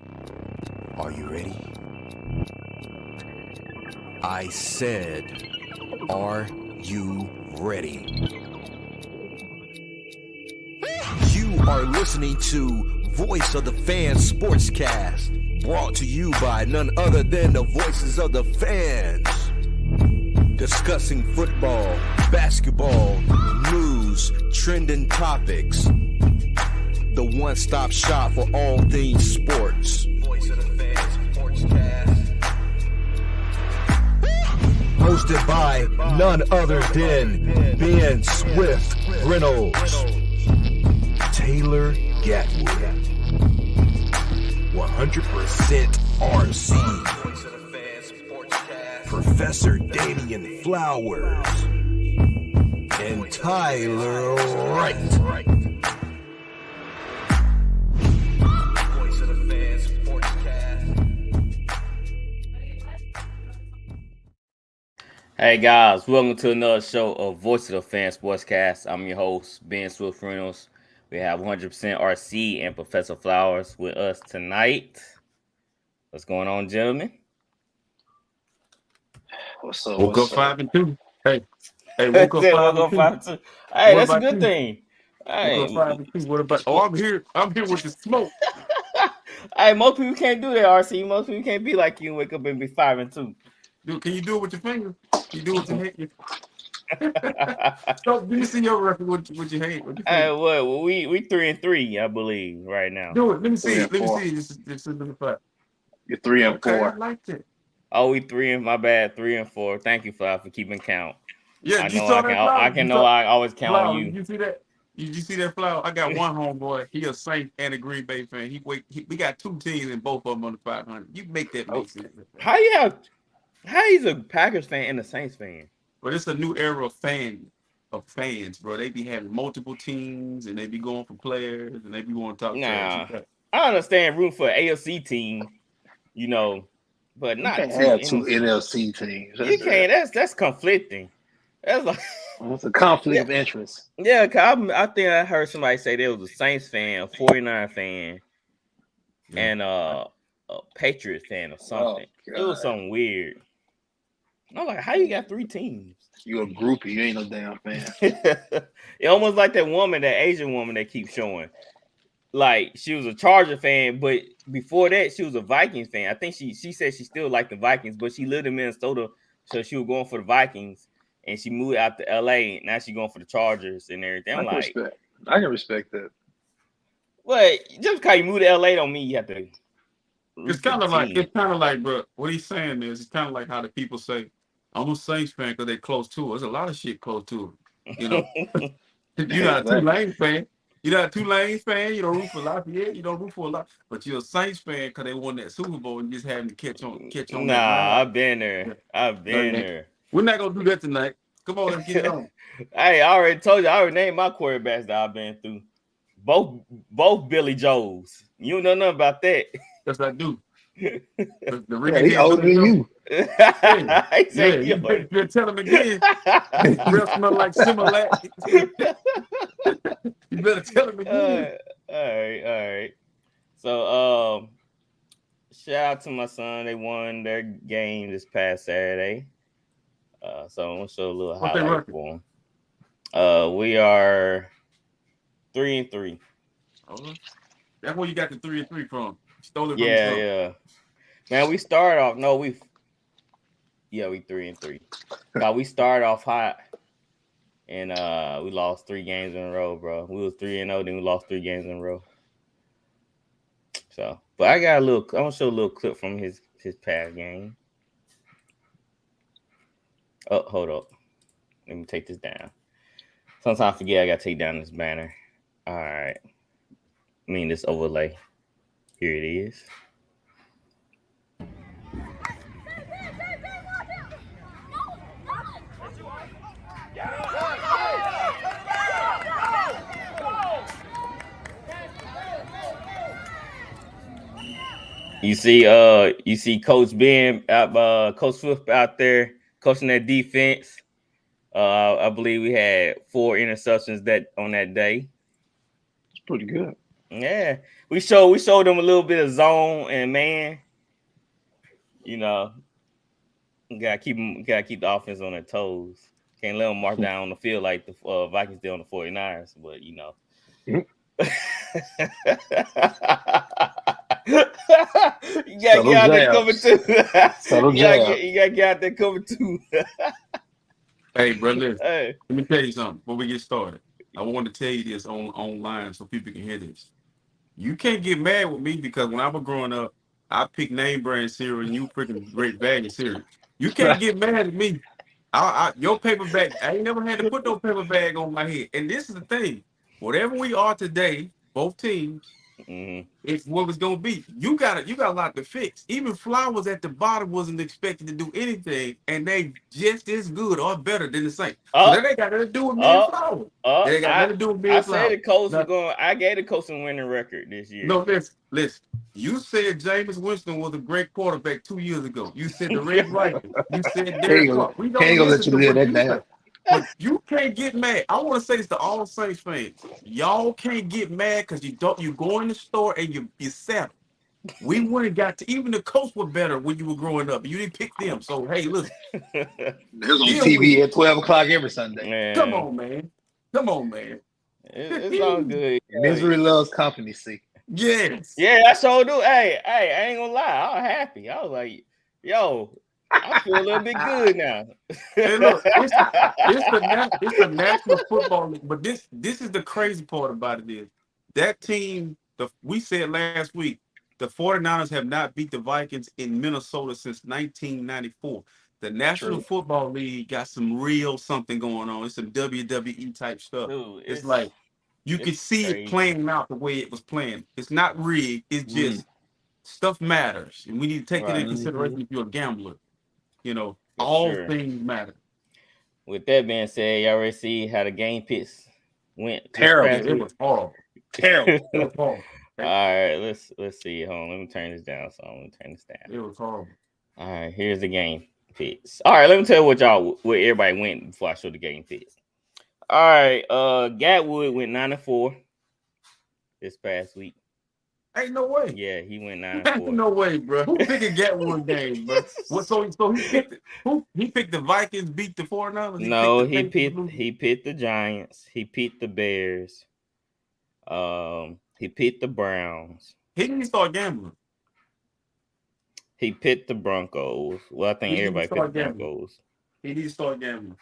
Are you ready? I said, are you ready? You are listening to Voice of the Fans Sportscast, brought to you by none other than the voices of the fans. Discussing football, basketball, news, trending topics. The one-stop shop for all things sports. Voice of the Fans Sportscast. Hosted by none other than Ben Swift Reynolds, Taylor Gatwood, 100% RC, Professor Damian Flowers, and Tyler Wright. Hey guys, welcome to another show of Voice of the Fan Sportscast. I'm your host, Ben Swift Reynolds. We have 100% RC and Professor Flowers with us tonight. What's going on, gentlemen? What's up? Woke What's up up? 5 and 2. Hey, woke up 5 and 2. Hey, What that's a about good you? thing. Woke up 5 and 2. What about? Oh, I'm here. I'm here with the smoke. Hey, most people can't do that, RC. Most people can't be like you and wake up and be 5 and 2. Dude, can you do it with your finger? Can you do it with your hand? So, let me see your record with your hand. With your Hey, finger. what? We 3-3, I believe, right now. Do it. Let me see. 3 and Let me 4. see. This is number 5. You're 3 and Okay, 4. I like that. Oh, we 3 and my bad, 3 and 4. Thank you, Flower, for keeping count. Yeah, I you know saw I that can. flower. I can know. I always count on Flower. you. Did you see that? Did you see that flower? I got one homeboy. He a Saint and a Green Bay fan. We got 2 teams and both of them on the 500. You make that make sense. How you have? How he's a Packers fan and a Saints fan? But it's a new era of fans, bro. They be having multiple teams and they be going for players and they be want to talk trash. Nah, I understand room for an AFC team, but You not can't two have 2 NFC. NFC teams. You can't. That's conflicting. That's like It's a conflict of interest. yeah. Cause I think I heard somebody say there was a Saints fan, a 49 fan, and a Patriots fan or something. It was something weird. I'm like, how you got 3 teams? You a groupie. You ain't no damn fan. It almost like that woman, that Asian woman that keeps showing. Like she was a Charger fan, but before that she was a Vikings fan. I think she said she still liked the Vikings, but she lived in Minnesota, so she was going for the Vikings, and she moved out to LA. Now she's going for the Chargers and everything. I'm like, I can respect that. but just because you moved to LA don't mean you have to. It's kind of like, bro. What he's saying is, it's kind of like how the people say, "I'm a Saints fan because they're close to it." There's a lot of shit close to it. You're not a Tulane fan. You're not a Tulane fan. You don't root for Lafayette. You don't root for a lot. But you're a Saints fan because they won that Super Bowl and just having to catch on. Nah, that I've been there. I've been there. We're not gonna do that tonight. Come on, let's get it on. Hey, I already told you. I already named my quarterbacks that I've been through. Both Billy Joes. You don't know nothing about that. Yes, I do. He older than you. You're telling me again. Breath smell like Similac. You better tell him again. All right. So, shout out to my son. They won their game this past Saturday. So I'm gonna show a little highlight for them. We are 3-3. That's where you got the 3-3 from. Stole it from Yeah. Man, we started off. We 3-3. Now we started off hot, and we lost 3 games in a row, bro. We was 3-0, then we lost 3 games in a row. So, but I got I'm gonna show a little clip from his past game. Oh, hold up. Let me take this down. Sometimes I forget I gotta take down this banner. All right. This overlay. Here it is. You see Coach Ben, Coach Swift out there coaching that defense. I believe we had 4 interceptions on that day. It's pretty good. Yeah, we showed them a little bit of zone and man. You know, gotta keep the offense on their toes. Can't let them march down on the field like the Vikings did on the 49ers. But you know, Mhm. you gotta get Subtle out there coming jabs. too. Subtle jab. You gotta get out there coming too. Hey, brother, Hey. let me tell you something before we get started. I want to tell you this online so people can hear this. You can't get mad with me because when I was growing up, I picked name brand cereal and you freaking great bag of cereal. You can't get mad at me. Your paper bag, I ain't never had to put no paper bag on my head. And this is the thing. Whatever we are today, both teams, Mm-hmm. it's what was gonna be. You got a lot to fix. Even Flowers at the bottom wasn't expected to do anything, and they just as good or better than the Saints. So that ain't got nothing to do with me and Flowers. That ain't got nothing to do with me I and said Flowers. the Colts were Now, going. I gave the Colts a winning record this year. no, listen. You said Jameis Winston was a great quarterback 2 years ago. You said the Red Rifle. You said Derek Carr. We don't Can't gonna let listen you to live what that you say. down. But you can't get mad. I want to say this to all Saints fans. Y'all can't get mad because you go in the store and you settle. We went and got to even the Colts were better when you were growing up. You didn't pick them. So hey, listen, It was on deal with TV it. at 12 o'clock every Sunday. Come Man, on, man. Come on, man. it's all good. Misery loves company. See, Yes. Yeah, I sure do. Hey, I ain't gonna lie. I was happy. I was like, yo, I feel a little bit good now. Hey, look, it's the National Football League, but this is the crazy part about it is that team. We said last week the 49ers have not beat the Vikings in Minnesota since 1994. The National true. Football League got some real something going on. It's some WWE type stuff. Dude, It's like you could it's see it crazy. playing out the way it was playing. It's not rigged. It's just stuff matters, and we need to take that into Right, consideration if you're a gambler. for All sure. things matter. With that being said, y'all already see how the game picks went this Terrible. Yeah, past it week. was horrible. Terrible. It was horrible. All right, let's see. Hold on, let me turn this down. It was horrible. All right, here's the game picks. All right, let me tell you where everybody went before I show the game picks. All right, Gatwood went 9-4 this past week. Ain't no way. Yeah, he went Ain't 9-4. no way, bro. Who picked Gatwood game, bro? What? So he picked he picked the Vikings beat the 49ers. No, He picked the Patriots. he picked the Giants. He picked the Bears. He picked the Browns. He didn't start gambling. He picked the Broncos. Well, I think He didn't everybody picked start the gambling. Broncos. He didn't start gambling.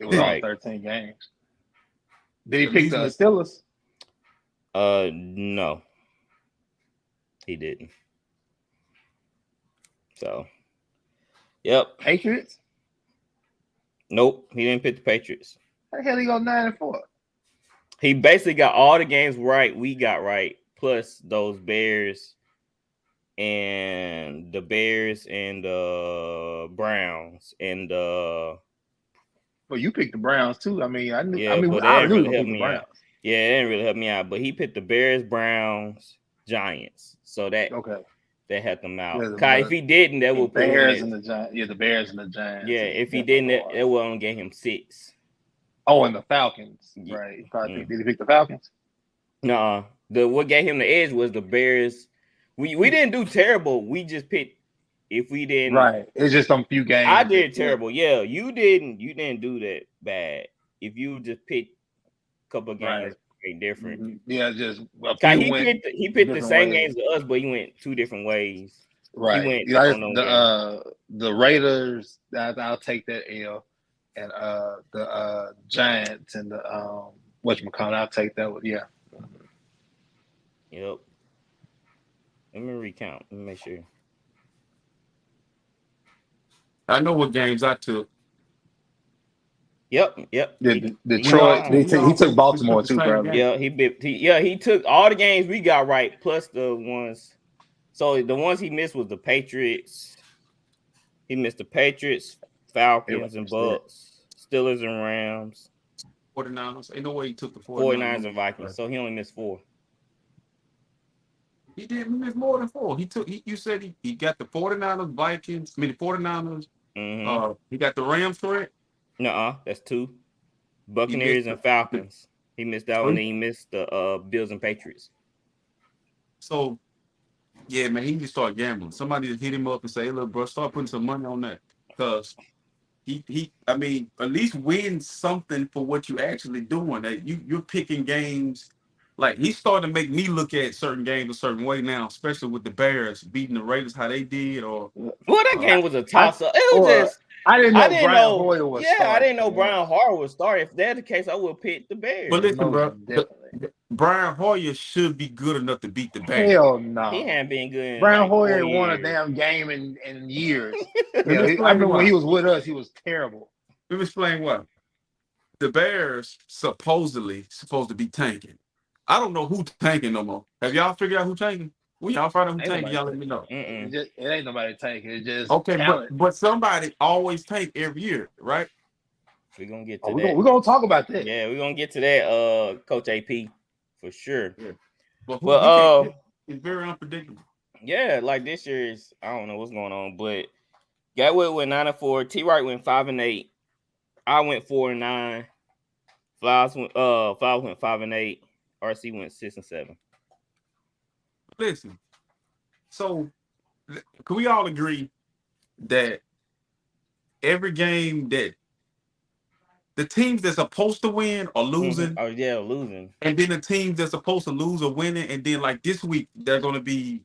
It was Right. on 13 games. Did he At pick least the with- Steelers? No, he didn't. So, yep. Patriots? Nope, he didn't pick the Patriots. How the hell he go 9-4? He basically got all the games right. We got right, plus those Bears and the Browns and Well, you picked the Browns too. I mean, I knew. yeah, I mean, but I that knew didn't you really pick help the me Browns. out. Yeah, it didn't really help me out. But he picked the Bears, Browns, Giants. So that Okay. helped him out. Yeah, Cause if he didn't, that The would put him Bears at, and the Giants. Yeah, the Bears and the Giants. yeah. If he didn't, that would only get him 6. Oh, and the Falcons. Yeah. Right. He probably picked, did he pick the Falcons? No, what gave him the edge was the Bears. We didn't do terrible. We just picked. If we didn't, Right. It's just some few games. I did terrible. Yeah, you didn't do that bad. If you just picked a couple of games different. Mm-hmm. Yeah, just a few He picked the same ways. games as us, but he went 2 different ways. Right. He went the Raiders. I'll take that L, and the Giants and the whatchamacallit, I'll take that one. Yeah. Yep. Let me recount. Let me make sure. I know what games I took. Yep. Detroit. He took Baltimore too, probably. Yeah, he took all the games we got right, plus the ones. So the ones he missed was the Patriots. He missed the Patriots, Falcons, and Bucks, Steelers and Rams, 49ers. Ain't no way he took the 49ers and Vikings. So he only missed 4. He didn't miss more than 4. You said he got the 49ers, Vikings. I mean the 49ers. Mm-hmm. He got the Rams, correct? Nuh-uh, that's 2. Buccaneers and Falcons. He missed that one. Then he missed the Bills and Patriots. So yeah, man, he need to start gambling. Somebody just hit him up and say, hey, look, bro, start putting some money on that. Because I mean, at least win something for what you actually doing. That you're picking games. Like he's starting to make me look at certain games a certain way now, especially with the Bears beating the Raiders how they did, or Well, that game was a toss up. It was Or just I didn't know Brian know. Hoyer was Yeah, I didn't know starting. Brian Hoyer would start. If that's the case, I would pick the Bears. But listen, Most bro, definitely. Brian Hoyer should be good enough to beat the Bears. Hell no. He hadn't been good in Brian like Hoyer 4 won a years. damn game in years. Let me I explain remember why. when he was with us, he was terrible. Let me explain why. The Bears supposedly supposed to be tanking. I don't know who tanking no more. Have y'all figured out who tanking? When y'all find out who Ain't tanking, nobody y'all let me know. It ain't nobody taking. It's just Okay, talent. but somebody always tank every year, right? We're gonna get to Oh, that. we're gonna talk about that. Yeah, we're gonna get to that, Coach AP, for sure. Yeah. But it's very unpredictable. Yeah, like this year is I don't know what's going on, but Gatwood went 9-4, T Wright went 5-8, I went 4-9, Flowers went 5-8, RC went 6-7. Listen, so can we all agree that every game that the teams that's supposed to win are losing? Mm-hmm. Oh yeah, losing. And then the teams that's supposed to lose are winning, and then like this week they're gonna be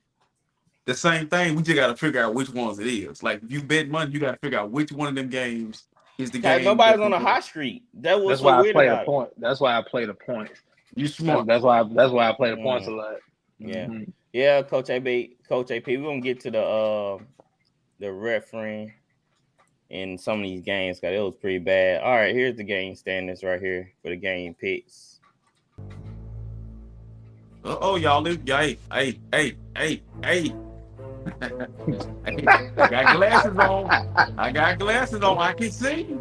the same thing. We just gotta figure out which ones it is. Like if you bet money, you gotta figure out which one of them games is the game. Nobody's on a hot streak. That was That's so why weird I play about the point. That's why I play the points. You smart. That's why I play the points a lot. Yeah. Mm-hmm. Yeah, Coach AP, we're gonna get to the refereeing in some of these games because it was pretty bad. All right, here's the game standings right here for the game picks. Y'all live. Hey. I got glasses on. I can see.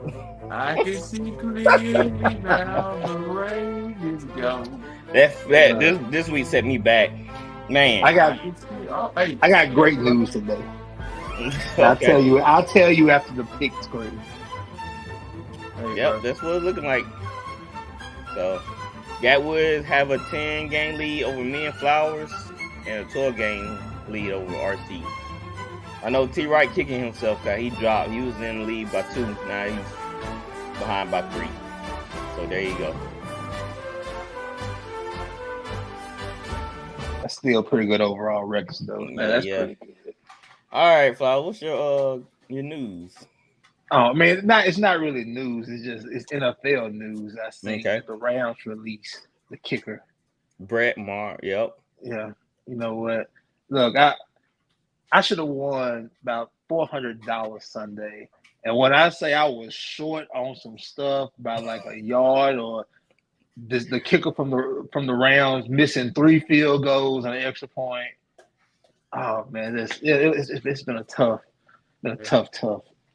I can see clearly now. The rain is gone. This week set me back, man. I got great news today. Okay. I'll tell you after the pick screen. Yep, that's what it's looking like. So, Gatwood have a 10-game lead over me and Flowers, and a 12-game lead over RC. I know T. Wright kicking himself because he dropped. He was in the lead by 2. Now he's behind by 3. So there you go. That's still pretty good overall records, though. Man, that's pretty good. All right, Flower, what's your news? Oh man, it's not really news. It's NFL news. I see that the Rams released the kicker, Brett Maher. Yep. Yeah. You know what? Look, I should have won about $400 Sunday, and when I say I was short on some stuff by like a yard, or the kicker from the Rams missing 3 field goals and an extra point. Oh man, it's been a tough.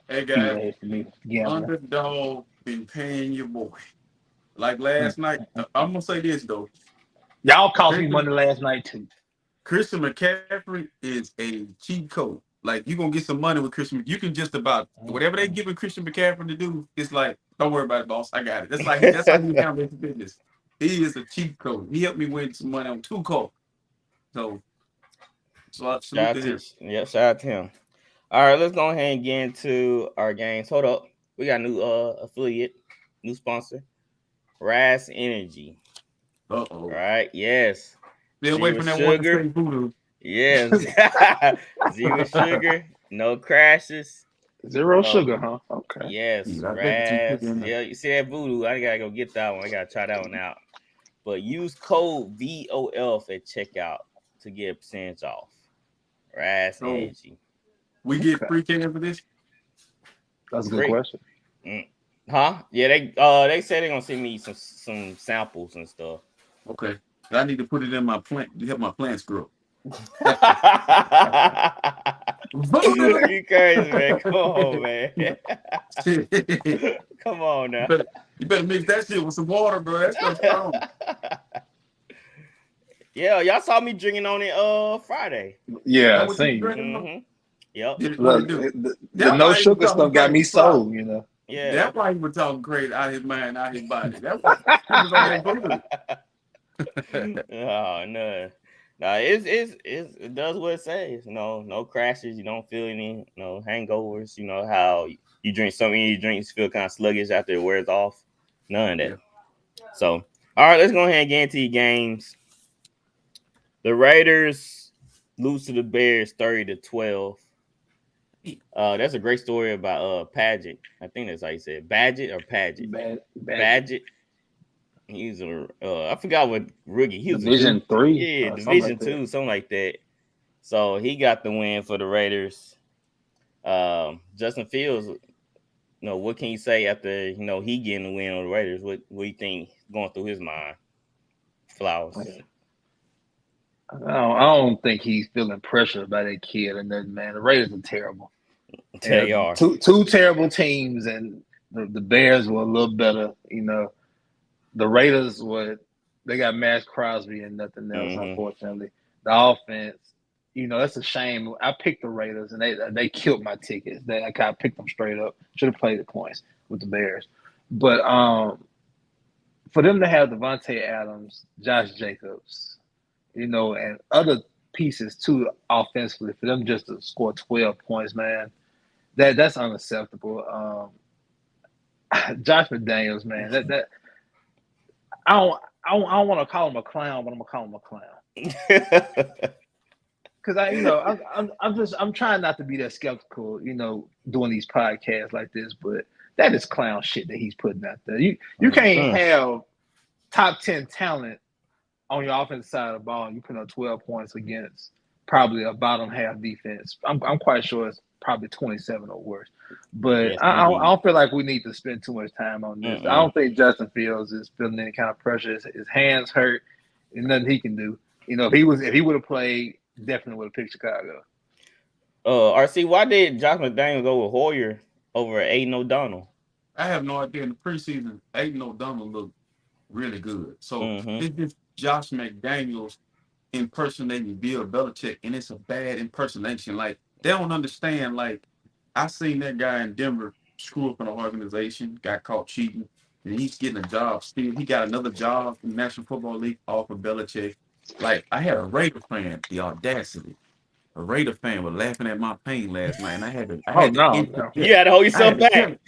Hey guys, underdog been paying your boy. Like last night, I'm gonna say this though. Y'all cost me money last night too. Christian McCaffrey is a cheat code. Like you're gonna get some money with Christian. You can just about whatever they giving Christian McCaffrey to do. It's like, don't worry about it, boss. I got it. That's how you handle his business. He is a cheat code. He helped me win some money on 2 calls. So salute to him. Yeah, shout out to him. All right, let's go ahead and get into our games. Hold up. We got a new affiliate, new sponsor, Raz Energy. Uh-oh. All right, yes. Stay away from that sugar. Voodoo. Yes. 0 sugar, no crashes. 0 sugar, huh? Okay. Yes, Raz. Yeah, you see that voodoo. I gotta go get that one. I gotta try that one out. But use code VOF at checkout to get a percentage off. Raz Energy. We get free cans for this? That's a good question. Huh? Yeah, they said they're gonna send me some samples and stuff. Okay. I need to put it in my plant to help my plants grow. You crazy, man. Come on, man. Come on now. You better mix that shit with some water, bro. That stuff's strong. Yeah, y'all saw me drinking on it Friday. Yeah, I seen. Mm-hmm. Yep. Look, the no sugar stuff got me sold, you know. Yeah. That's why he was talking crazy out his mind, out his body. That's why he was on that voodoo. Oh no. It does what it says. No crashes. You don't feel any hangovers. You know how you drink so many drinks, feel kind of sluggish after it wears off. None of that. Yeah. So, all right, let's go ahead and get into your games. The Raiders lose to the Bears 30-12. That's a great story about Paget. I think that's how you said Badget or Paget. Badget. He's I forgot what rookie. He was Division 3, Division 2, something like that. So he got the win for the Raiders. Justin Fields, what can you say after he getting the win on the Raiders? What do you think going through his mind? Flowers. I don't think he's feeling pressure by that kid and nothing, man. The Raiders are terrible. They are two terrible teams, and the Bears were a little better. The Raiders they got Max Crosby and nothing else. Mhm. Unfortunately, the offense, that's a shame. I picked the Raiders and they killed my tickets. I kind of picked them straight up. Should have played the points with the Bears, but for them to have Devontae Adams, Josh Jacobs, and other pieces too offensively, for them just to score 12 points, man, that's unacceptable. Josh McDaniels, man, that I don't want to call him a clown, but I'm gonna call him a clown. Because I'm trying not to be that skeptical, doing these podcasts like this, but that is clown shit that he's putting out there. You can't have top 10 talent on your offensive side of the ball and you put up 12 points against probably a bottom half defense. I'm quite sure it's probably 27 or worse. But Yes, I don't feel like we need to spend too much time on this. Mm-mm. I don't think Justin Fields is feeling any kind of pressure. His hands hurt. There's nothing he can do. If he would have played, definitely would have picked Chicago. RC, why did Josh McDaniels go with Hoyer over Aiden O'Donnell? I have no idea. In the preseason, Aiden O'Donnell looked really good. So it's just Josh McDaniels impersonating Bill Belichick, and it's a bad impersonation. Like, they don't understand. Like, I seen that guy in Denver screw up in an organization, got caught cheating, and he's getting a job still. He got another job in the National Football League off of Belichick. Like, I had a Raider fan, the audacity. A Raider fan was laughing at my pain last night, and I had to interject. You had to hold yourself back.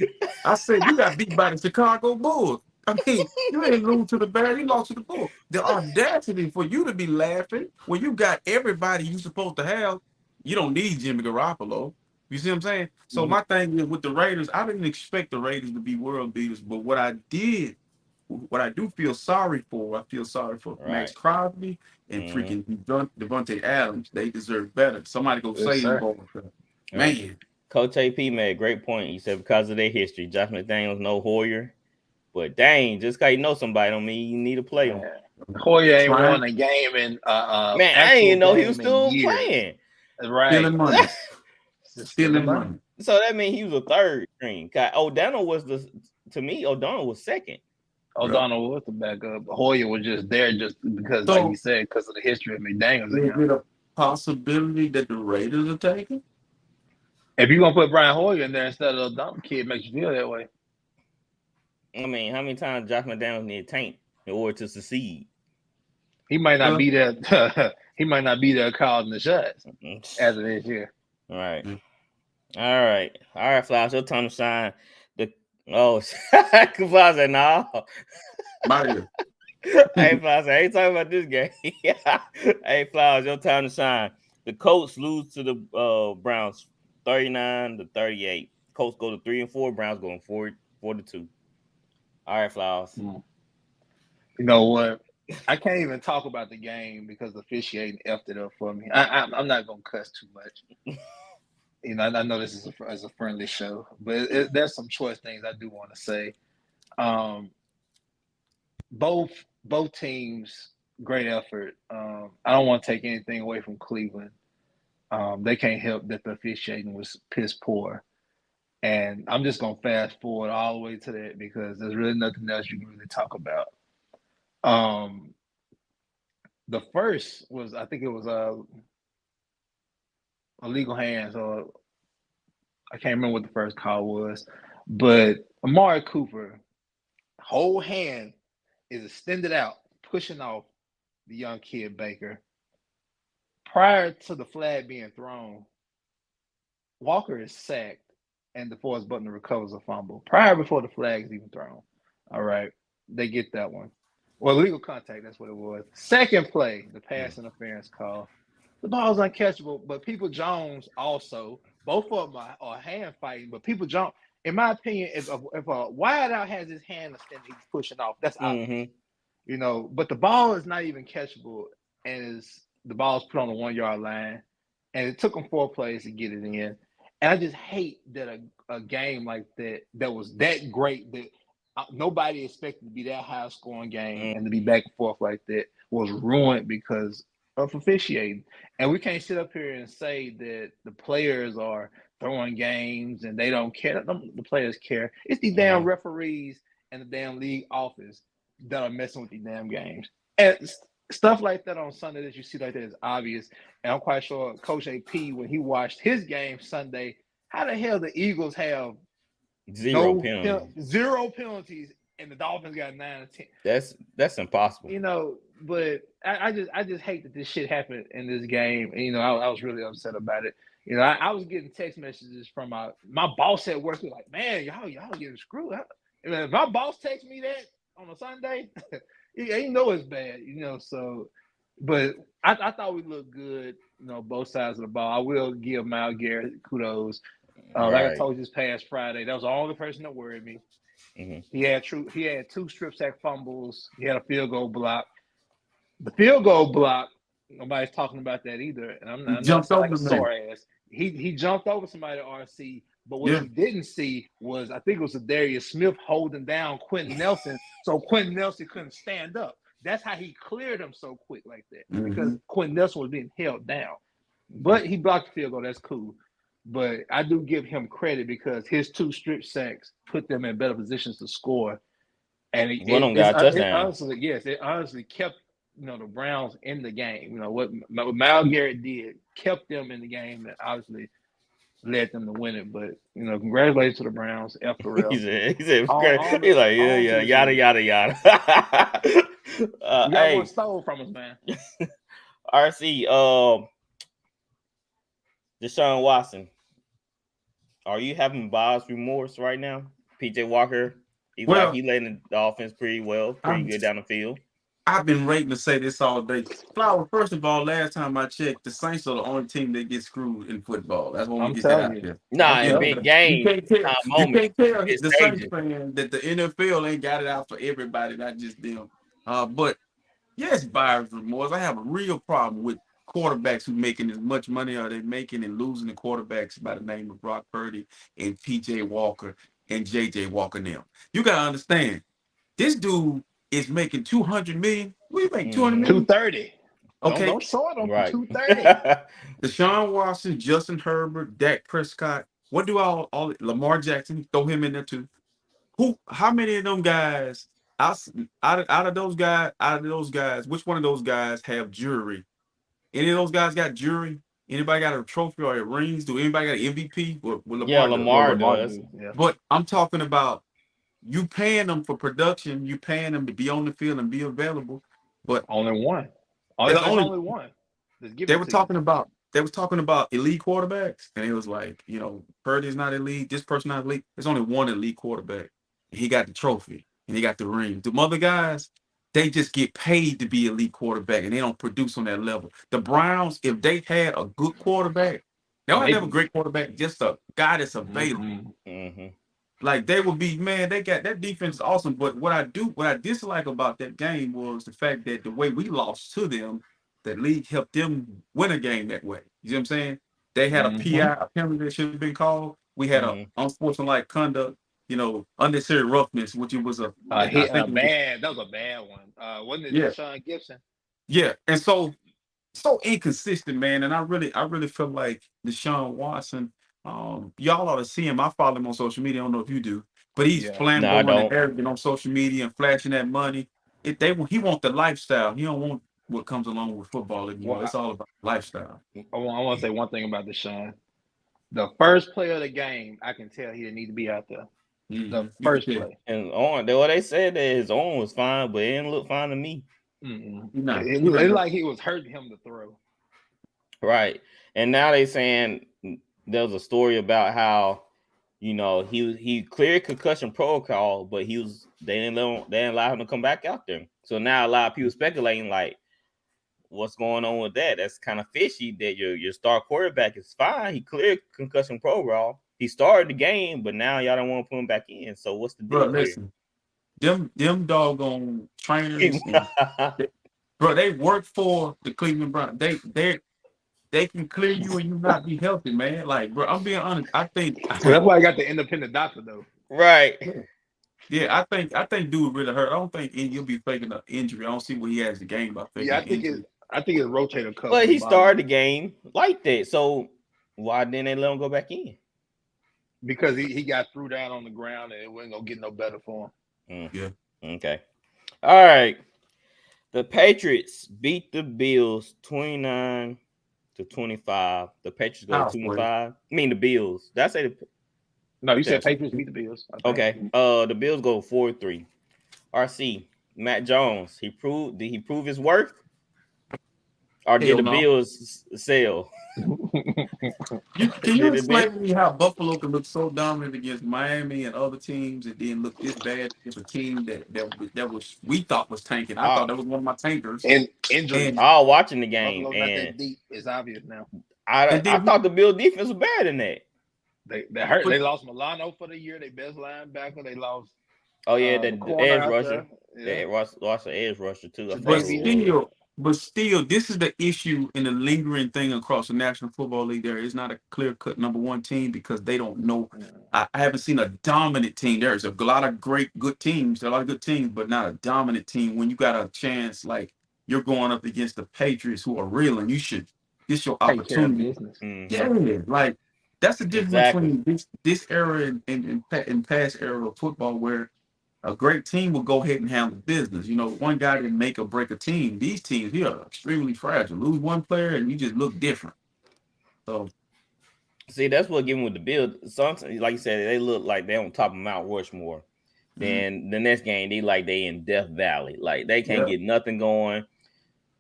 I said, you got beat by the Chicago Bulls. I mean, you ain't lose to the Bears, you lost to the Bulls. The audacity for you to be laughing when you got everybody you supposed to have, you don't need Jimmy Garoppolo. You see what I'm saying? So my thing is with the Raiders, I didn't expect the Raiders to be world beaters, but what I do feel sorry for, I feel sorry for Max Crosby and freaking Devontae Adams. They deserve better. Somebody go say them, man. Coach AP made a great point. He said because of their history, Josh McDaniels no Hoyer. But dang, just because you know somebody don't mean you need to play them. Hoyer ain't won a game in man, I didn't even know he was still playing. Right. Stealing money. Stealing money. So that means he was a third string. O'Donnell was O'Donnell was second. O'Donnell was the backup. Hoyer was just there just because, like you said, because of the history of McDaniels. Is it a possibility that the Raiders are taking? If you're going to put Brian Hoyer in there instead of O'Donnell, kid makes you feel that way. I mean, how many times Josh McDaniels need a tank in order to succeed? He might not be there. He might not be there calling the shots as it is here. All right. All right, Flash, your time to shine. Flash said, no. Mario. Hey, Flash, I ain't talking about this game. Hey, Flash, your time to shine. The Colts lose to the Browns 39-38. Colts go to 3-4. Browns going 4-2. All right, Flowers. You know what? I can't even talk about the game because the officiating effed it up for me. I'm not gonna cuss too much. I know this is a friendly show, but there's some choice things I do want to say. Both teams, great effort. I don't want to take anything away from Cleveland. They can't help that the officiating was piss poor. And I'm just going to fast forward all the way to that because there's really nothing else you can really talk about. The first was, I think it was illegal hands, or I can't remember what the first call was, but Amari Cooper, whole hand is extended out, pushing off the young kid Baker. prior to the flag being thrown, Walker is sacked and DeForest Buckner recovers a fumble. Before the flag is even thrown. All right. They get that one. Well, legal contact, that's what it was. Second play, the pass interference call. The ball's uncatchable, but People Jones also, both of them are hand fighting, but People Jones, in my opinion, if a wideout has his hand extended, he's pushing off. That's obvious. You know, but the ball is not even catchable, and the ball's put on the 1 yard line, and it took them 4 plays to get it in. And I just hate that a game like that was that great that nobody expected to be that high scoring game and to be back and forth like that was ruined because of officiating. And we can't sit up here and say that the players are throwing games and they don't care. The players care. It's the damn referees and the damn league office that are messing with these damn games. And stuff like that on Sunday that you see like that is obvious. And I'm quite sure Coach AP, when he watched his game Sunday, how the hell the Eagles have zero penalties and the Dolphins got 9 or 10? That's impossible. You know, but I just hate that this shit happened in this game. And, you know, I was really upset about it. You know, I was getting text messages from my boss at work. Like, man, y'all getting screwed. If my boss texts me that on a Sunday, you know it's bad. You know, so. But I thought we looked good. You know, both sides of the ball. I will give Myles Garrett kudos. Like I told you this past Friday, that was the only person that worried me. He had 2 strip sack fumbles. He had a field goal block. The field goal block, nobody's talking about that either. And I'm not like a sore ass. He jumped over somebody at RC, but what he didn't see was, I think it was Darius Smith holding down Quentin Nelson, so Quentin Nelson couldn't stand up. That's how he cleared him so quick like that, because Quentin Nelson was being held down. But he blocked the field goal. That's cool. But I do give him credit because his 2 strip sacks put them in better positions to score. And it honestly kept, you know, the Browns in the game. You know, what Myles Garrett did kept them in the game and obviously led them to win it. But, you know, congratulations to the Browns. F the rest. He said, he's like, yada, yada. You got one stole from us, man. RC, Deshaun Watson, are you having buyer's remorse right now? PJ Walker, he letting the offense pretty good down the field. I've been waiting to say this all day. Flower, first of all, last time I checked, the Saints are the only team that gets screwed in football. That's when we get that out there. Nah, in big game. You can't tell the Saints fan that the NFL ain't got it out for everybody, not just them. But yes, buyer's remorse. I have a real problem with quarterbacks who making as much money are they making and losing the quarterbacks by the name of Brock Purdy and PJ Walker and JJ Walker now. You gotta understand, this dude is making $200 million. What do you make? $200 million? 230. Okay. Don't short him. Right. 230. Deshaun Watson, Justin Herbert, Dak Prescott. What do all Lamar Jackson, throw him in there too? How many of them guys out of those guys, which one of those guys have jury? Any of those guys got jury? Anybody got a trophy or a rings? Do anybody got an MVP? Lamar does. Yeah. But I'm talking about you paying them for production, you paying them to be on the field and be available. But only one. Only one. They were talking about elite quarterbacks, and it was like, you know, Purdy's not elite, this person not elite. There's only one elite quarterback. And he got the trophy and he got the ring. The other guys, they just get paid to be elite quarterback and they don't produce on that level. The Browns, if they had a good quarterback, they don't have a great quarterback, just a guy that's available. Like they would be, man, they got that defense is awesome. But what I dislike about that game was the fact that the way we lost to them, that league helped them win a game that way. You know what I'm saying? They had a PI, a penalty that should have been called. We had a unsportsmanlike conduct, you know, unnecessary roughness, which it was that was a bad one. Wasn't it Sean Gibson? Yeah, and so inconsistent, man. And I really feel like Deshaun Watson. Y'all ought to see him. I follow him on social media. I don't know if you do, but he's flamboyant and arrogant on social media and flashing that money. He want the lifestyle. He don't want what comes along with football anymore. It's all about lifestyle. I want to say one thing about Deshaun. The first play of the game, I can tell he didn't need to be out there. The first play. And they said that his arm was fine, but it didn't look fine to me. It looked like he was hurting him to throw. Right. And now they saying there was a story about how he cleared concussion protocol, but they didn't allow him to come back out there. So now a lot of people speculating like, what's going on with that? That's kind of fishy. That your star quarterback is fine. He cleared concussion protocol. He started the game, but now y'all don't want to put him back in. So what's the Bro, deal listen, them doggone trainers, and here? bro, they work for the Cleveland Browns. They can clear you and you not be healthy, man. Like, bro, I'm being honest. I think, Well, that's why I got the independent doctor though. Right. yeah, I think dude really hurt. I don't think you'll be faking an injury. I don't see what he has to gain by faking Yeah, an injury. I think it's rotator cuff. But on the he bottom. started the game like that. So why didn't they let him go back in? Because he got threw down on the ground and it wasn't gonna get no better for him. Yeah. Okay. All right. The Patriots beat the Bills 29-25. The Patriots go 2-5. I mean the Bills. Did I say the No, you said Patriots beat the Bills. Okay. The Bills go 4-3. RC, Matt Jones. Did he prove his worth? Or did the Bills sell? Can you explain to me how Buffalo can look so dominant against Miami and other teams and then look this bad against a team that was we thought was tanking? I thought that was one of my tankers. And injuries. All watching the game. Buffalo not that deep. It's obvious now. I thought the Bills defense was better than that. They hurt. They lost Milano for the year. They best linebacker. They lost. Oh yeah, the edge rusher. They lost the edge rusher too. But still, this is the issue and the lingering thing across the National Football League. There is not a clear-cut number one team because they don't know. I haven't seen a dominant team. There's a lot of good teams. There are a lot of good teams, but not a dominant team. When you got a chance, like you're going up against the Patriots, who are real, and this your opportunity. Yeah, like that's the difference between this era and past era of football, where a great team will go ahead and handle business. One guy didn't make or break a team. These teams here are extremely fragile. Lose one player and you just look different. So, see, that's what giving with the Bills. Sometimes, like you said, they look like they're on top of Mount Rushmore. Then the next game, they in Death Valley. Like they can't get nothing going.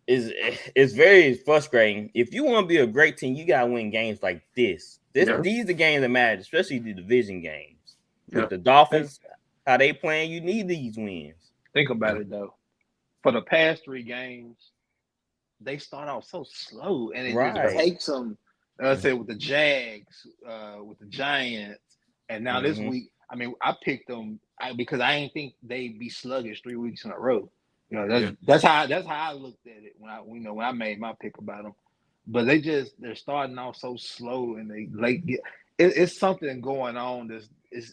It's very frustrating. If you want to be a great team, you gotta win games like this. These are the games that matter, especially the division games. With the Dolphins. How they playing, you need these wins. Think about it though. For the past 3 games, they start off so slow, and it just takes them. Let's say with the Jags, with the Giants, and now this week. I mean, I picked them because I didn't think they'd be sluggish 3 weeks in a row. That's how I looked at it when I made my pick about them. But they're starting off so slow, and they it's something going on.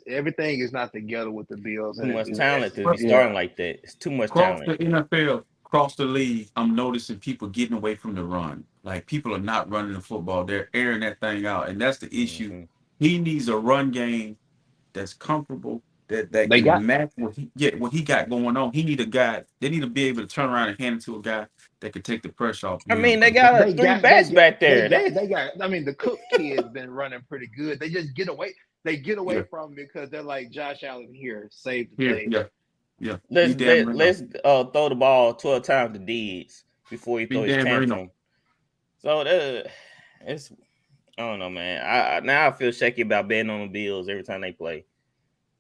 Everything is not together with the Bills. Too much talent to be starting like that. It's too much talent. Across the NFL, across the league, I'm noticing people getting away from the run. Like people are not running the football; they're airing that thing out, and that's the issue. He needs a run game that's comfortable, that can match what he got going on. He need a guy. They need to be able to turn around and hand it to a guy that can take the pressure off. I mean, they got 3 bats back there. They got. I mean, the Cook kid's been running pretty good. They just get away. They get away from him because they're like Josh Allen here, save the day. Yeah. Let's throw the ball 12 times to Diggs before he throws his tantrum. So it's I don't know, man. Now I feel shaky about betting on the Bills every time they play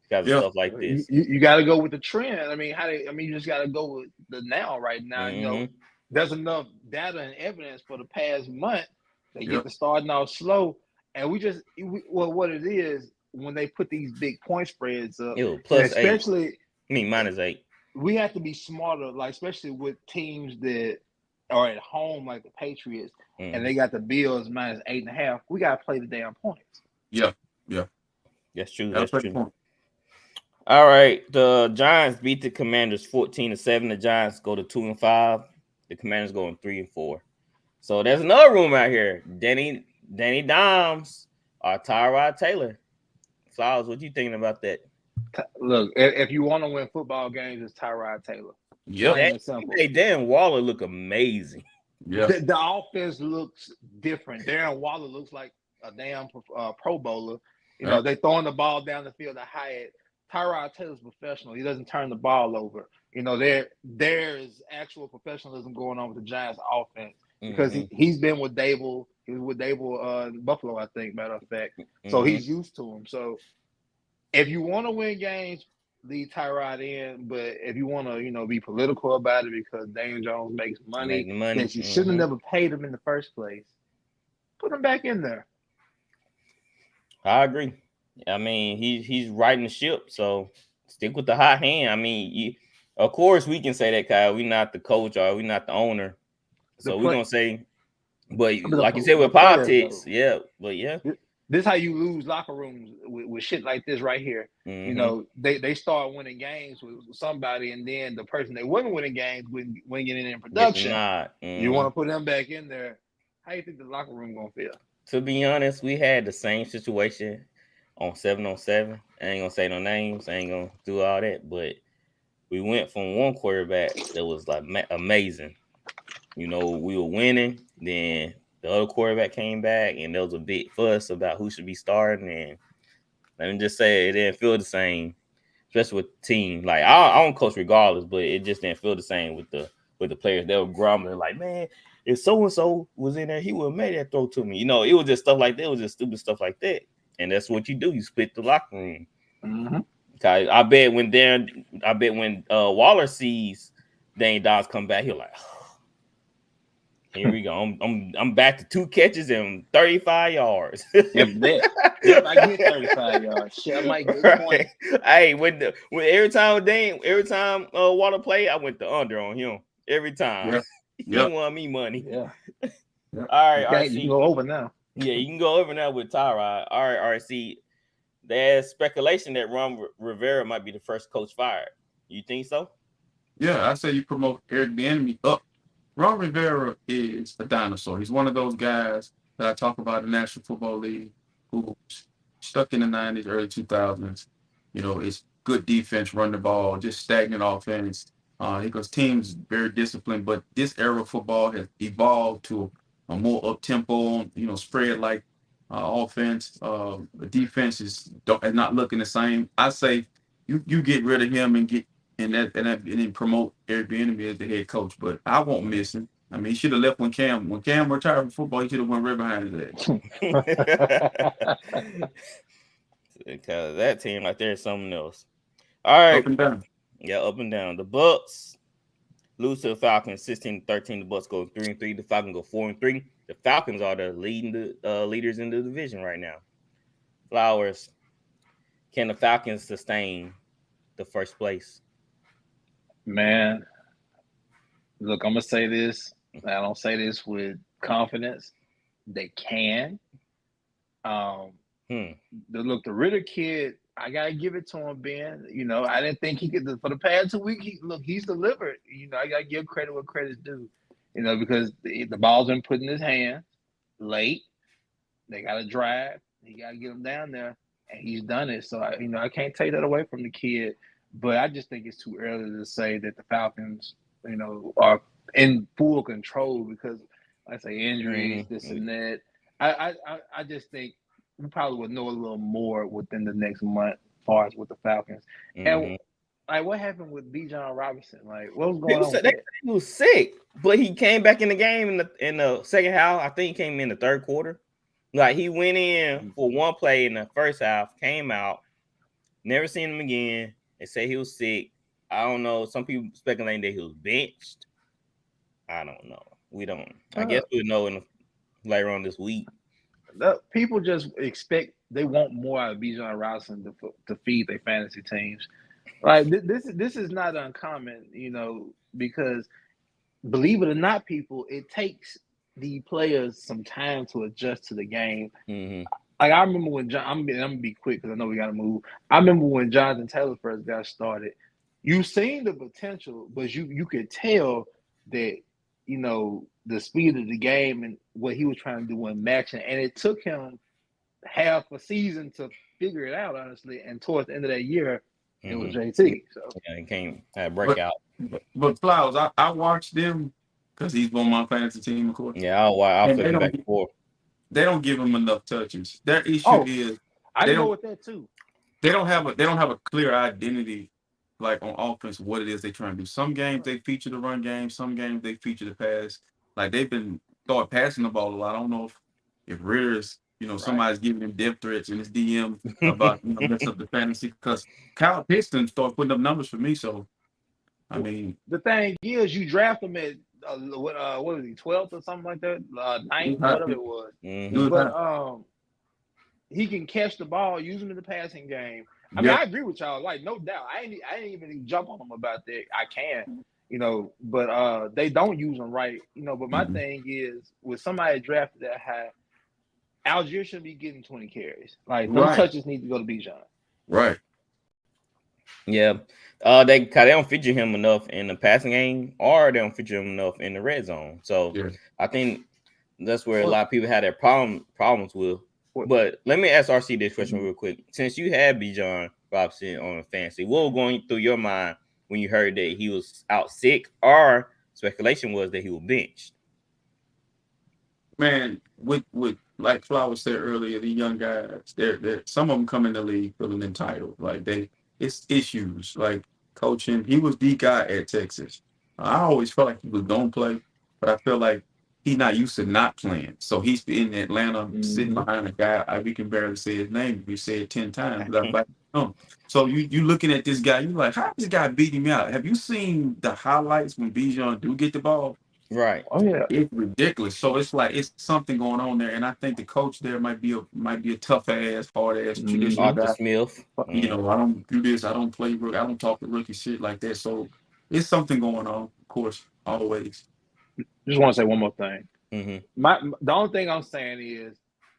because of stuff like this. You got to go with the trend. I mean, you just got to go with the now. Right now, there's enough data and evidence for the past month. They get to starting off slow. And what it is when they put these big point spreads up, especially 8. I mean -8. We have to be smarter, like especially with teams that are at home, like the Patriots, and they got the Bills -8.5. We gotta play the damn points. Yeah. That's true. That's true. All right, the Giants beat the Commanders 14-7. The Giants go to 2-5. The Commanders go 3-4. So there's another room out here. Danny Dimes or Tyrod Taylor. Flowers, what you thinking about that? Look, if you want to win football games, it's Tyrod Taylor. Yeah, Dan Waller look amazing. Yeah, the offense looks different. Darren Waller looks like a damn Pro Bowler. They throwing the ball down the field to Hyatt. Tyrod Taylor's professional. He doesn't turn the ball over. There's actual professionalism going on with the Giants offense because he's been with Dable. He was with Dable Buffalo, I think, matter of fact. So Mm-hmm. he's used to him. So if you want to win games, leave Tyrod in. But if you want to, be political about it because Daniel Jones makes money Making money. that you should have never paid him in the first place, put him back in there. I agree. I mean, he's riding the ship, so stick with the hot hand. I mean, of course we can say that, Kyle. We're not the coach or we're not the owner, so we're gonna say. But like you said with politics, yeah. But yeah, this is how you lose locker rooms with shit like this right here. Mm-hmm. They start winning games with somebody, and then the person they wasn't winning games when getting in production. Mm-hmm. You want to put them back in there. How you think the locker room gonna feel? To be honest, we had the same situation on 7-on-7. I ain't gonna say no names. I ain't gonna do all that, but we went from one quarterback that was like amazing. We were winning. Then the other quarterback came back, and there was a big fuss about who should be starting. And let me just say, it didn't feel the same, especially with the team. Like I don't coach regardless, but it just didn't feel the same with the players. They were grumbling like, man, if so and so was in there, he would have made that throw to me. It was just stuff like that. It was just stupid stuff like that. And that's what you do. You split the locker room. Mm-hmm. I bet when Waller sees Dane Dodds come back, he'll like, oh, here we go. I'm back to 2 catches and 35 yards. If I get 35 yards, shit, I might get 20. Hey, when every time Waller play, I went the under on him every time. Yeah. He won me money. Yeah. All right, you can go over now. Yeah, you can go over now with Tyrod. All right, RC. There's speculation that Ron Rivera might be the first coach fired. You think so? Yeah, I say you promote Eric Bieniemy up. Ron Rivera is a dinosaur. He's one of those guys that I talk about in the National Football League who stuck in the 90s, early 2000s. It's good defense, run the ball, just stagnant offense. Because teams very disciplined, but this era of football has evolved to a more up-tempo, spread like offense. The defense is not looking the same. I say you get rid of him and then promote Eric Bieniemy as the head coach. But I won't miss him. I mean, he should have left when Cam retired from football. He should have went right behind his ass. Because that team right there is something else. All right. Up and down. Yeah, up and down. The Bucks lose to the Falcons 16-13. The Bucks go 3-3. The Falcons go 4-3. The Falcons are the leaders in the division right now. Flowers. Can the Falcons sustain the first place? Man, look, I'm gonna say this. I don't say this with confidence. They can. The Ritter kid, I gotta give it to him, Ben. I didn't think he could. For the past 2 weeks, he's delivered. I gotta give credit where credit's due. Because the ball's been put in his hands late. They gotta drive. He gotta get him down there, and he's done it. So I can't take that away from the kid. But I just think it's too early to say that the Falcons, are in full control because, like I say, injuries, this and that. I just think we probably will know a little more within the next month as far as with the Falcons. And like, what happened with Bijan Robinson? Like, what was going on with that? He was sick, but he came back in the game in the second half. I think he came in the third quarter. Like, he went in for one play in the first half, came out, never seen him again. They say he was sick. I don't know. Some people speculating that he was benched. I don't know. We don't. I guess we'll know later on this week. People just they want more out of Bijan Robinson to feed their fantasy teams. Like, this is not uncommon, because believe it or not, people, it takes the players some time to adjust to the game. Mm-hmm. Like, I remember when I'm gonna be quick because I know we gotta move. I remember when Jonathan Taylor first got started. You seen the potential, but you could tell that the speed of the game and what he was trying to do in matching, and it took him half a season to figure it out, honestly. And towards the end of that year, it was JT. So yeah, he came breakout. But Flowers, I watched them because he's on my fantasy team, of course. Yeah, I'll flip him back and forth. They don't give him enough touches. Their issue is I go with that too. They don't have a clear identity, like, on offense, what it is they're trying to do. Some games they feature the run game, some games they feature the pass. Like, they've been passing the ball a lot. I don't know if if Ritter's, Right. somebody's giving him death threats in his DM about mess up the fantasy, because Kyle Pitts started putting up numbers for me. So I mean, the thing is, you draft him at what was he, 12th or something like that, 9th, whatever it was. But he can catch the ball, use him in the passing game. I mean, I agree with y'all, like no doubt. I ain't even jump on him about that. I can, but they don't use him right, But my thing is, with somebody drafted that high, Algier should be getting 20 carries. Like them touches need to go to Bijan. Right. Yeah. They don't feature him enough in the passing game, or they don't feature him enough in the red zone. So I think that's where a lot of people had their problems with. But let me ask RC this question real quick. Since you had Bijan Robinson on fantasy, what was going through your mind when you heard that he was out sick, or speculation was that he was benched? Man, with like Flowers said earlier, the young guys, they're some of them come in the league feeling entitled. Like it's issues. Like coaching, he was the guy at Texas. I always felt like he was gonna play, but I feel like he's not used to not playing. So he's in Atlanta sitting behind a guy we can barely say his name. We say it 10 times. So you looking at this guy, you like, how this guy beat him out? Have you seen the highlights when Bijan do get the ball? Right. Oh yeah. It's ridiculous. So it's like it's something going on there, and I think the coach there might be a tough ass, hard ass traditional Arthur guy. Smith. I don't do this. I don't play. I don't talk to rookie shit like that. So it's something going on. Of course, always. Just want to say one more thing. Mm-hmm. The only thing I'm saying is,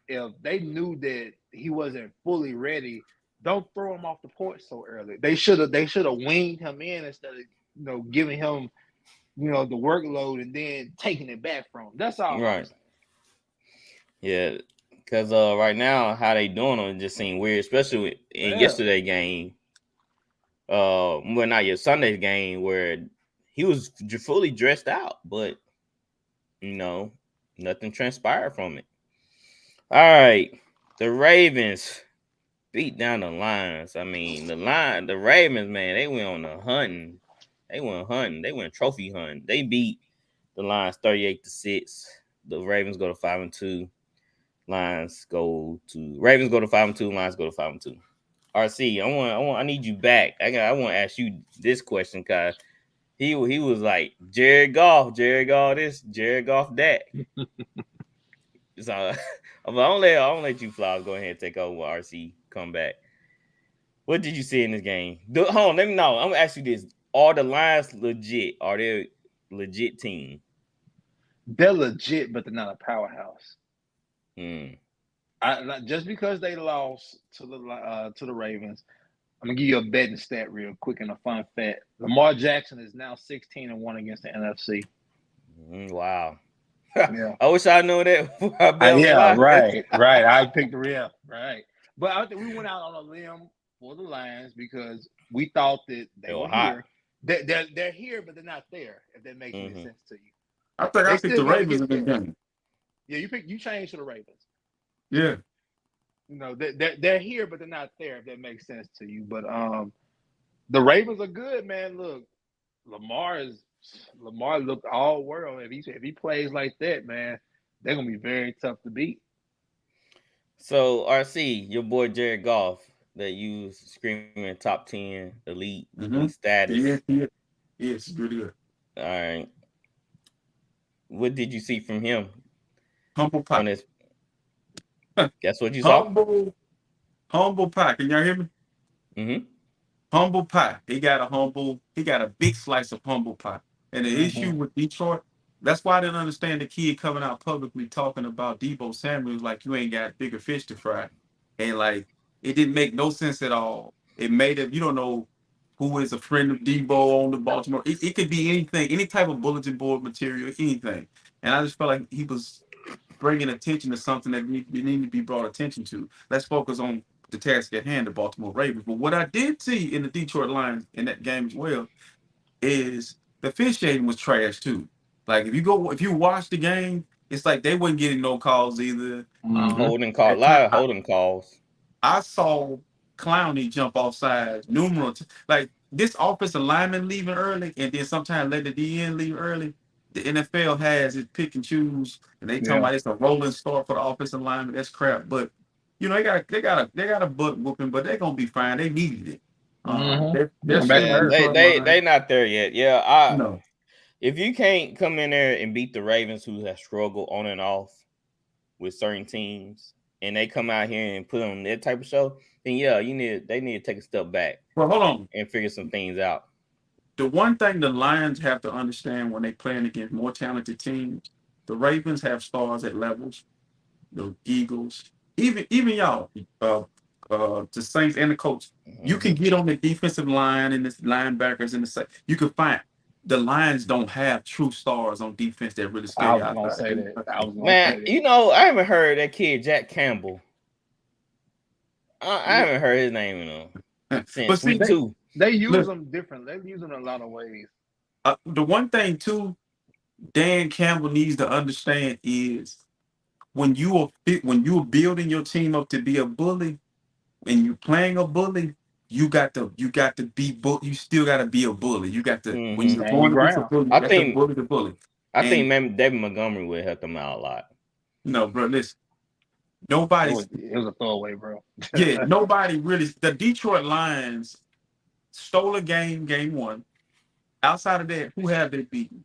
if they knew that he wasn't fully ready, don't throw him off the porch so early. They should have winged him in instead of giving him the workload and then taking it back from him. That's all. Right. Yeah, because right now how they doing them just seem weird, especially in yesterday's game. Well, not your Sunday's game where he was fully dressed out, but nothing transpired from it. All right, the Ravens beat down the Lions. I mean, the Ravens, man, they went on a hunting. They went trophy hunting. They beat the Lions 38-6. The Ravens go to 5-2. Ravens go to 5-2. Lions go to 5-2. RC, I need you back. I want to ask you this question because he was like Jared Goff this, Jared Goff that. So I'm gonna let you Flowers go ahead and take over when RC come back. What did you see in this game? Hold on, let me know. I'm gonna ask you this: are the Lions legit? Are they a legit team? They're legit, but they're not a powerhouse. Hmm. Just because they lost to the Ravens, I'm gonna give you a betting stat real quick and a fun fact. Lamar Jackson is now 16-1 against the NFC. Wow. Yeah. I wish I knew that before I bet on the Yeah, Lions. right. I picked the real, right. But I think we went out on a limb for the Lions because we thought that they were hot. here. They're here, but they're not there. If that makes any sense to you. I think I picked the Ravens in the game. Yeah, you changed to the Ravens. Yeah. They're here, but they're not there. If that makes sense to you, but the Ravens are good, man. Look, Lamar looked all world. If he plays like that, man, they're gonna be very tough to beat. So RC, your boy Jared Goff, that you screaming top 10 elite status. Yeah, it's really good. All right. What did you see from him? Humble pie. Guess what you saw? Humble pie. Can y'all hear me? Mm-hmm. Humble pie. He got a big slice of humble pie. And the issue with Detroit, that's why I didn't understand the kid coming out publicly talking about Deebo Samuel like you ain't got bigger fish to fry. And like it didn't make no sense at all. It made him, you don't know who is a friend of Deebo on the Baltimore. It could be anything, any type of bulletin board material, anything. And I just felt like he was bringing attention to something that needed to be brought attention to. Let's focus on the task at hand, the Baltimore Ravens. But what I did see in the Detroit Lions in that game as well is the officiating was trash too. Like if you watch the game, it's like they wasn't getting no calls either. Holding call, live holding calls. I saw Clowney jump off sides numerous. Like this offensive lineman leaving early, and then sometimes let the DN leave early. the NFL has is pick and choose, and they talking about it's a rolling start for the offensive lineman. That's crap. But they got a butt whooping, but they're gonna be fine. They needed it. They're Back to still earth. They not there yet. Yeah, no. if you can't come in there and beat the Ravens, who have struggled on and off with certain teams, and they come out here and put on that type of show, then yeah, they need to take a step back. Well, hold on. And figure some things out. The one thing the Lions have to understand when they playing against more talented teams, the Ravens have stars at levels. The Eagles, even y'all, the Saints and the Colts. You can get on the defensive line and the linebackers and you can find the Lions don't have true stars on defense that really scare you. I was gonna say that. Man, I haven't heard that kid Jack Campbell. I haven't heard his name in since week 2. They use them different. They use them in a lot of ways. The one thing too, Dan Campbell needs to understand is when you are building your team up to be a bully, and you're playing a bully, you got to be you still got to be a bully. You got to when you're going against a bully, you think bully the bully. I think maybe David Montgomery would help them out a lot. No, bro, listen. Nobody. It was a throwaway, bro. Yeah, nobody really. The Detroit Lions stole a game 1. Outside of that, who have they beaten?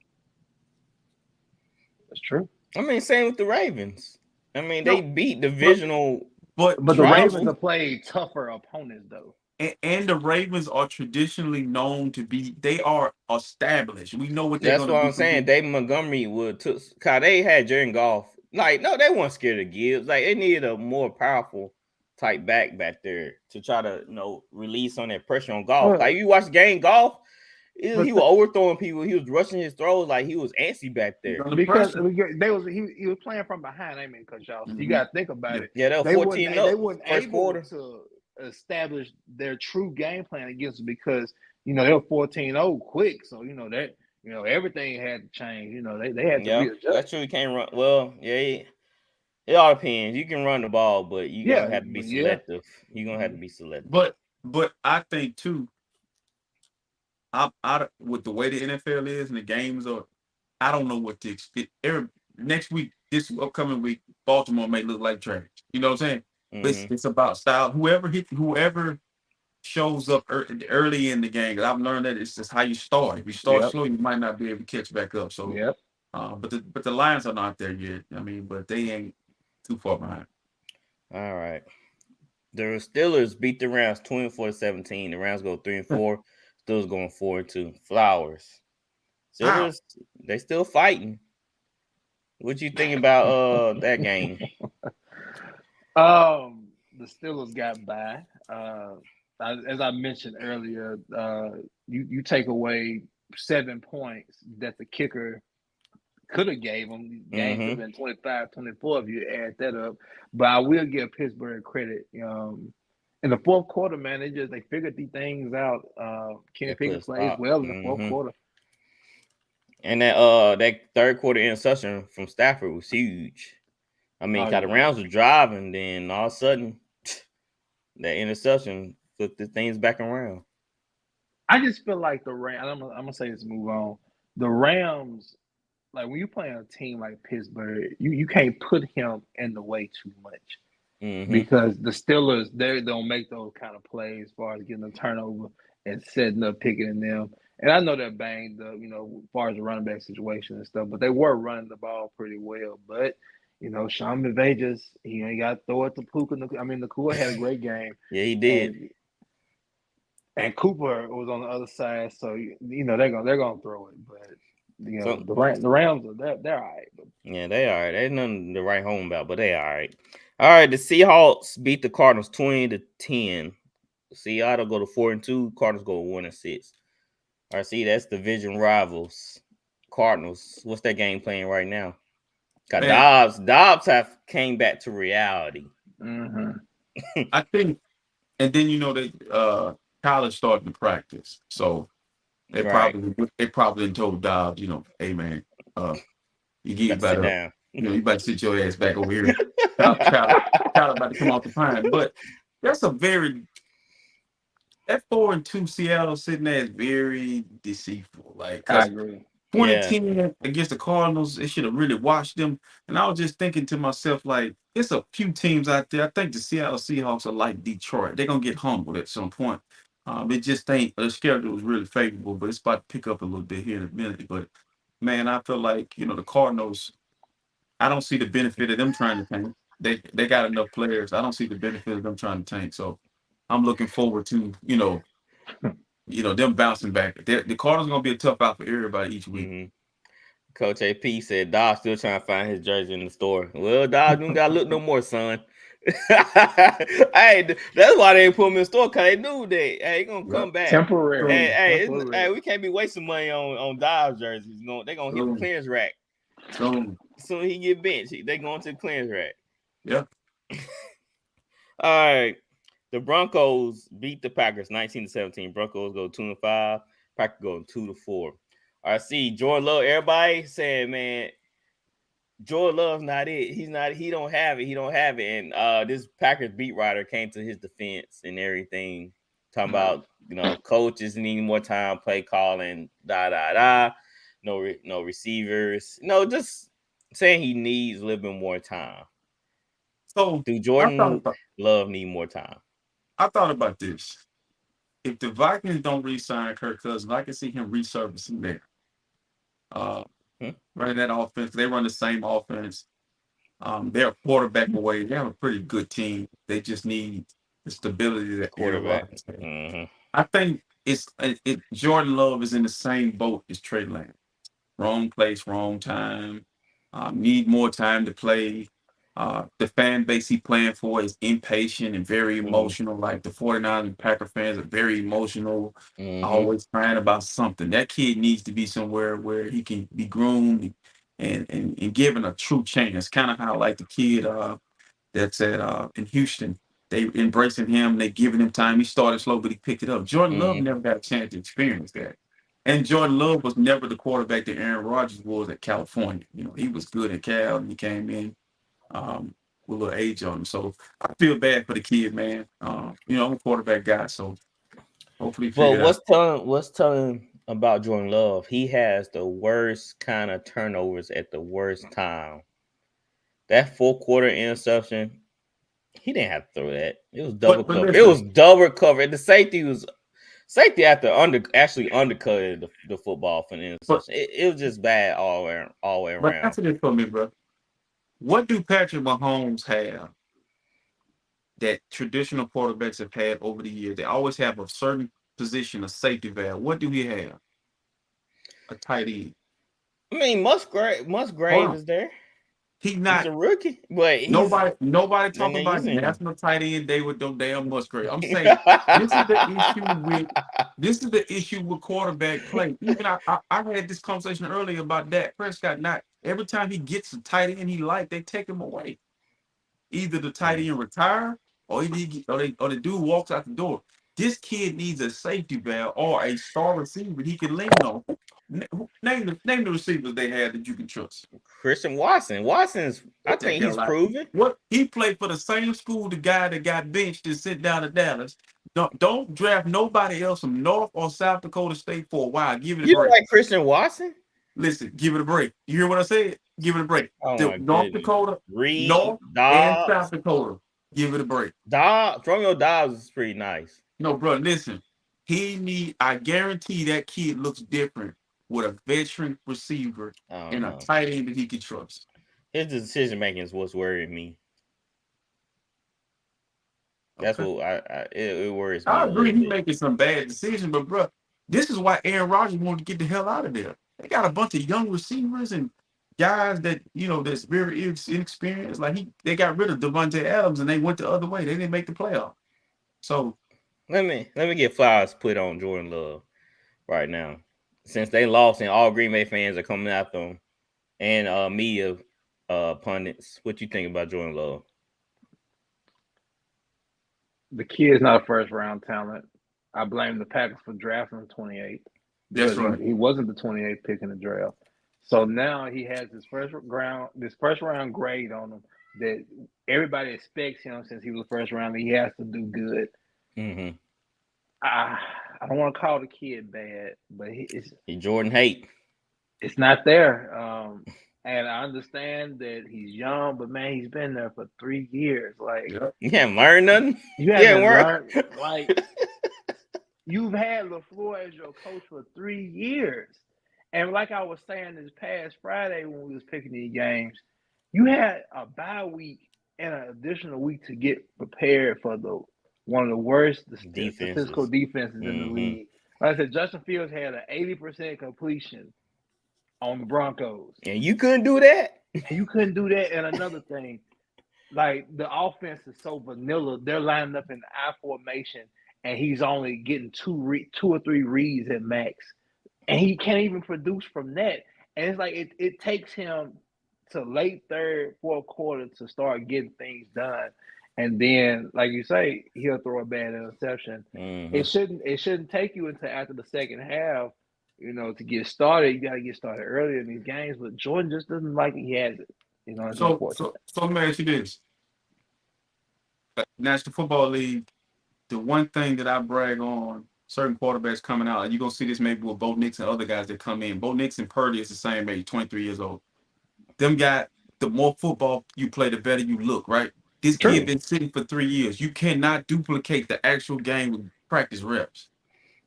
That's true. I mean, same with the Ravens. I mean, they beat divisional. But the Ravens have played tougher opponents, though. And the Ravens are traditionally known to be. They are established. We know what they're going to do. That's what I'm saying. David Montgomery would took. Cause they had Jared Goff. Like, no, they weren't scared of Gibbs. Like, they needed a more powerful type back there to try to, release on that pressure on Goff. Like, you watch the game, Goff, he was overthrowing people. He was rushing his throws like he was antsy back there. Because he was playing from behind. I mean, because y'all, you got to think about it. Yeah, they were 14 They weren't able quarter to establish their true game plan against them because they were 14-0 quick. So that. Everything had to change. They had to readjust. That's true. You can't run. Well, yeah, it all depends. You can run the ball, but you're gonna have to be selective. You're gonna have to be selective. But I think too, I with the way the NFL is and the games are, I don't know what to expect. Next week, this upcoming week, Baltimore may look like trash. You know what I'm saying? Mm-hmm. It's about style. Whoever shows up early in the game. I've learned that it's just how you start. If you start slow, you might not be able to catch back up. So, but the Lions are not there yet. I mean, but they ain't too far behind. All right. The Steelers beat the Rams 24-17. The Rams go 3-4. Steelers going 4-2. Flowers. Steelers, they still fighting. What you think about that game? The Steelers got by. As I mentioned earlier, you take away 7 points that the kicker could have gave them. The game could have been 25-24 if you add that up. But I will give Pittsburgh credit. In the fourth quarter, man, they figured these things out. Kenny Pickett plays well in the fourth quarter. And that third quarter interception from Stafford was huge. I mean, the Rams were driving, then all of a sudden, that interception flipped the things back around. I just feel like the Rams, I'm gonna say this, move on. The Rams, like when you play a team like Pittsburgh, you can't put him in the way too much because the Steelers, they don't make those kind of plays as far as getting a turnover and setting up Pickett and them. And I know they're banged up, as far as the running back situation and stuff, but they were running the ball pretty well. But Sean McVay he got to throw it to Puka. Nakua had a great game. Yeah, he did. And Cooper was on the other side, so they're gonna throw it. But the Rams they're all right. Yeah, they all right. There's nothing to write home about, but they all right. All right, the Seahawks beat the Cardinals 20-10. Seattle go to 4-2. Cardinals go 1-6. All right, see, that's division rivals. Cardinals. What's that game playing right now? Got Dobbs have came back to reality. I think, and then they college starting to practice, so they probably told Dobbs, hey man, you better down. You better sit your ass back over here. Child about to come off the pine, but that's that 4-2 Seattle sitting there is very deceitful. Like I agree. 2010 against the Cardinals, they should have really watched them. And I was just thinking to myself, like, it's a few teams out there. I think the Seattle Seahawks are like Detroit. They're gonna get humbled at some point. It just ain't the schedule was really favorable, but it's about to pick up a little bit here in a minute. But man, I feel like the Cardinals. I don't see the benefit of them trying to tank. They got enough players. I don't see the benefit of them trying to tank. So I'm looking forward to them bouncing back. The Cardinals gonna be a tough out for everybody each week. Mm-hmm. Coach AP said Dodge still trying to find his jersey in the store. Well, Dodge, you don't gotta look no more, son. Hey, that's why they ain't put him in the store, because they knew that he gonna come back. Temporary. Hey, we can't be wasting money on Dodge jerseys. They're gonna hit the clearance rack. Soon he get benched, they going to the clearance rack. Yeah. All right. The Broncos beat the Packers 19-17. Broncos go 2-5. Packers go 2-4. I see Jordan Love. Everybody saying, man, Jordan Love's not it. He don't have it. And this Packers beat writer came to his defense and everything, talking about coaches needing more time, play calling, no receivers, just saying he needs a little bit more time. So do Jordan Love need more time? I thought about this. If the Vikings don't re-sign Kirk Cousins, I can see him resurfacing there. Running that offense, they run the same offense. They're a quarterback away. They have a pretty good team. They just need the stability that quarterback. I think Jordan Love is in the same boat as Trey Lance. Wrong place, wrong time. Need more time to play. The fan base he playing for is impatient and very emotional. Like the 49ers and Packer fans are very emotional, always crying about something. That kid needs to be somewhere where he can be groomed and given a true chance. Kind of how like the kid that's at in Houston. They embracing him, they giving him time. He started slow, but he picked it up. Jordan Love never got a chance to experience that. And Jordan Love was never the quarterback that Aaron Rodgers was at California. He was good at Cal, and he came in with a little age on him. So I feel bad for the kid, man. I'm a quarterback guy, so hopefully. Well, what's telling about Jordan Love? He has the worst kind of turnovers at the worst time. That 4th quarter interception, he didn't have to throw that. It was double cover. It was double cover. The safety actually undercut the football for the interception. It was just bad all the way around. But answer this for me, bro. What do Patrick Mahomes have that traditional quarterbacks have had over the years? They always have a certain position, a safety valve. What do he have? A tight end. I mean, Musgrave is there. He's a rookie, but nobody talking about national tight end. They with them damn Musgrave. I'm saying this is the issue with quarterback play. Even I had this conversation earlier about Dak Prescott. Not every time he gets a tight end they take him away. Either the tight end retire or the dude walks out the door. This kid needs a safety valve or a star receiver he can lean on. Name the receivers they had that you can trust. Christian Watson. I think he's proven. What he played for the same school the guy that got benched and sent down to Dallas. Don't draft nobody else from North or South Dakota State for a while. Give it a break. You like Christian Watson? Listen, give it a break. You hear what I said? Give it a break. North Dakota, Reed, North and South Dakota. Give it a break. Romeo Dobbs is pretty nice. No, bro, listen. I guarantee that kid looks different with a veteran receiver and a tight end that he can trust. His decision making is what's worrying me. That's what it worries me. I agree he's making some bad decisions, but bro, this is why Aaron Rodgers wanted to get the hell out of there. They got a bunch of young receivers and guys that that's very inexperienced. Like they got rid of Devontae Adams and they went the other way. They didn't make the playoff. So let me get flowers put on Jordan Love right now. Since they lost and all Green Bay fans are coming after them and media pundits, what you think about Jordan Love? The kid's not a first round talent. I blame the Packers for drafting him 28. That's right. He wasn't the 28th pick in the draft. So now he has this first round grade on him that everybody expects him since he was first round. He has to do good. I don't want to call the kid bad, but he Jordan hate. It's not there. And I understand that he's young, but man, he's been there for 3 years. Like you haven't learned nothing. you haven't learned. Like you've had LaFleur as your coach for 3 years, and like I was saying this past Friday when we was picking these games, you had a bye week and an additional week to get prepared for one of the worst statistical defenses in the league. Like I said, Justin Fields had an 80% completion on the Broncos. And you couldn't do that? You couldn't do that. And another thing, like the offense is so vanilla. They're lining up in the I formation, and he's only getting two or three reads at max. And he can't even produce from that. And it's like it takes him to late third, fourth quarter to start getting things done. And then, like you say, he'll throw a bad interception. It shouldn't take you until after the second half, to get started. You got to get started earlier in these games. But Jordan just doesn't like he has it. It's unfortunate. So let me ask you this: National Football League. The one thing that I brag on certain quarterbacks coming out, and you're gonna see this maybe with Bo Nix and other guys that come in. Bo Nix and Purdy is the same age, 23 years old. Them guys, the more football you play, the better you look, right? This kid been sitting for 3 years. You cannot duplicate the actual game with practice reps.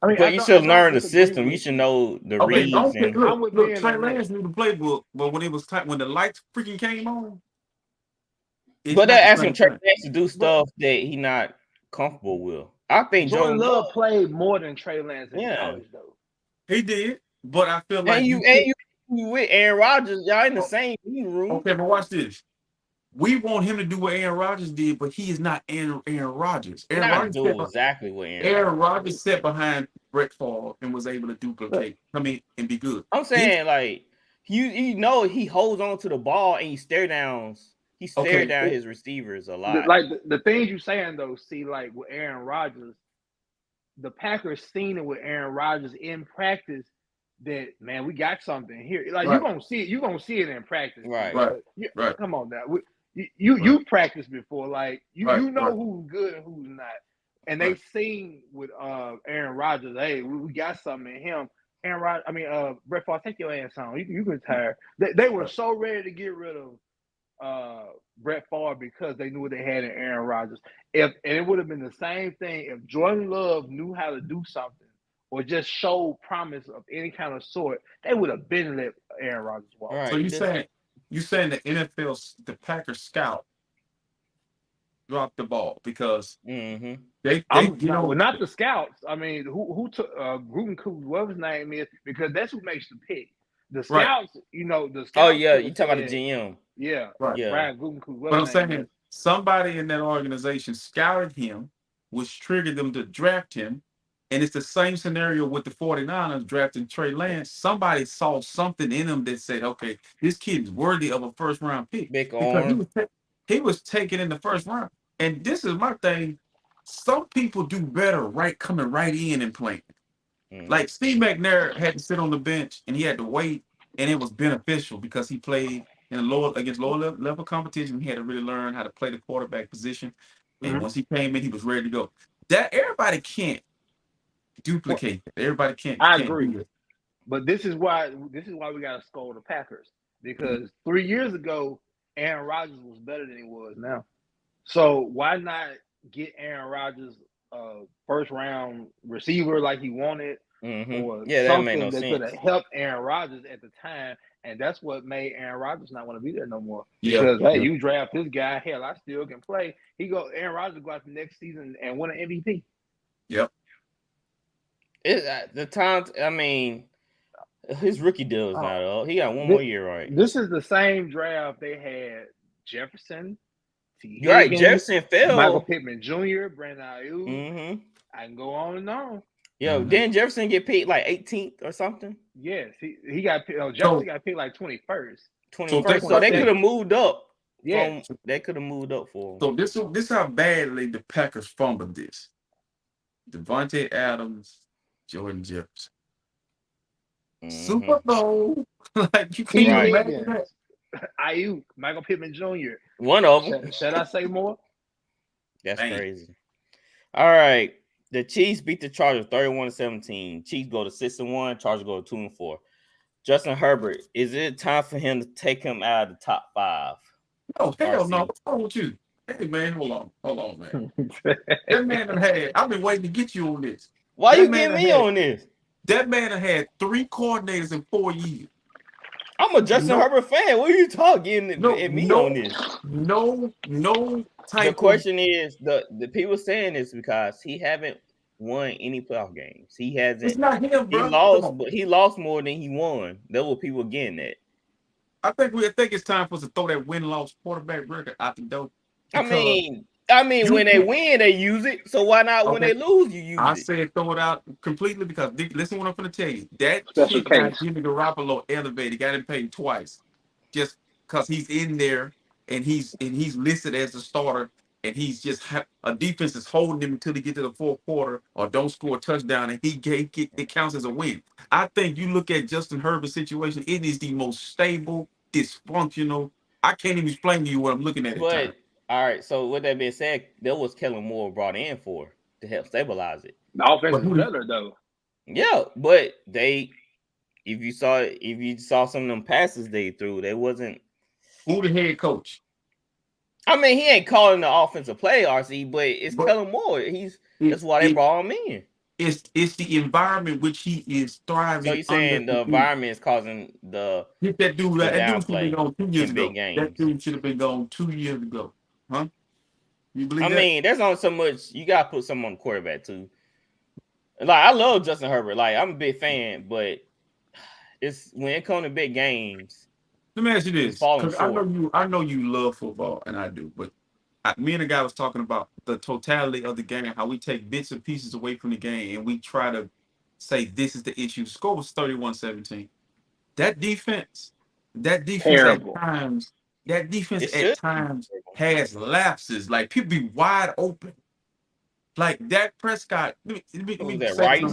I mean, but you should learn the system. You should know the reads. Look, Trey Lance knew the playbook, but when it was when the lights freaking came on. But they're asking Trey Lance to do stuff that he not comfortable with. I think Jordan Love played more than Trey Lance in college, though. He did, but I feel like you with Aaron Rodgers, y'all in the same room. Okay, but watch this. We want him to do what Aaron Rodgers did, but he is not Aaron Rodgers. Aaron Rodgers sat behind Brett Favre and was able to duplicate, and be good. I'm saying, like, he holds on to the ball and he stare down his receivers a lot. Like the things you saying though, see, like with Aaron Rodgers, the Packers seen it with Aaron Rodgers in practice that, man, we got something here. Like you're gonna see it in practice. Right. Come on now. You practiced before, like you know who's good and who's not. And they seen with Aaron Rodgers, hey, we got something in him. Brett Favre, take your ass home. You can retire. They were so ready to get rid of Brett Favre because they knew what they had in Aaron Rodgers. And it would have been the same thing if Jordan Love knew how to do something or just showed promise of any kind of sort. They would have been let Aaron Rodgers walk. Right. So you saying the NFL, the Packers scout dropped the ball because they not the scouts. I mean, who took Gruden, whatever his name is, because that's who makes the pick. The scouts, the scouts. Oh yeah, you talking about the GM? Yeah, right. Yeah. Brian Gutekunst. But I'm saying somebody in that organization scouted him, which triggered them to draft him, and it's the same scenario with the 49ers drafting Trey Lance. Somebody saw something in him that said, "Okay, this kid is worthy of a first-round pick." Because he was taken in the first round. And this is my thing. Some people do better coming right in and playing. Like Steve McNair had to sit on the bench and he had to wait, and it was beneficial because he played against lower level competition. He had to really learn how to play the quarterback position. And once he came in, he was ready to go. That everybody can't duplicate that. Everybody can't. I agree. But this is why we got to scold the Packers, because 3 years ago, Aaron Rodgers was better than he was now. So why not get Aaron Rodgers a first round receiver like he wanted, or something that could have helped Aaron Rodgers at the time? And that's what made Aaron Rodgers not want to be there no more. Because you draft this guy, hell, I still can play. Aaron Rodgers go out the next season and win an MVP. Yep. The time, his rookie deal is not up. He got one more year, right? This is the same draft they had Jefferson. You're right, Jefferson fell. Michael Pittman Jr., Brandon Ayuk. I can go on and on. Yo, didn't Jefferson get picked like 18th or something? Yes, he got picked. Jefferson got picked like 21st. 21st. So they could have moved up. Yeah, they could have moved up for him. So this how badly the Packers fumbled this. Devontae Adams, Jordan Jefferson. Super Bowl. Like you can't imagine that. Ayuk, Michael Pittman Jr. One of them. Should I say more? That's crazy. All right. The Chiefs beat the Chargers 31-17. Chiefs go to 6-1. Chargers go to 2-4. Justin Herbert, is it time for him to take him out of the top 5? Oh, hell no. RC. What's wrong with you? Hey, man, hold on, man. That man done had, I've been waiting to get you on this. Why That you man getting done me had, on this? that man done had 3 coordinators in 4 years. I'm a Justin Herbert fan. What are you talking at me on this? No The type of. question is the people saying this because he haven't won any playoff games. He hasn't. It's not him, He bro. lost, but he lost more than he won. That's what people getting at. I think it's time for us to throw that win-loss quarterback record out the door. I mean, when they win, they use it. So why not when they lose, you use it? I said throw it out completely because listen what I'm going to tell you. That Special shit got case. Jimmy Garoppolo elevated, got him paid twice, just because he's in there and he's listed as the starter, and he's just a defense is holding him until he get to the fourth quarter or don't score a touchdown, and it counts as a win. I think you look at Justin Herbert's situation; it is the most stable, dysfunctional. I can't even explain to you what I'm looking at But times. all right, so with that being said, that was Kellen Moore brought in for to help stabilize it. The offense is better though. Yeah, but if you saw some of them passes they threw, they wasn't. Who the head coach? I mean, he ain't calling the offensive play, RC, but it's Kellen Moore. That's why they brought him in. It's the environment which he is thriving. So you saying the environment is causing the hit that dude? That dude should have been gone 2 years ago. Games. That dude should have been gone 2 years ago, huh? You believe that? I mean, there's not so much. You gotta put someone on the quarterback too. Like I love Justin Herbert. Like I'm a big fan, but it's when it comes to big games. Let me ask you this, because I know you love football, and I do, but me and the guy was talking about the totality of the game, how we take bits and pieces away from the game, and we try to say this is the issue. The score was 31-17. That defense Terrible. at times has lapses. Like people be wide open. Like Dak Prescott. Let me say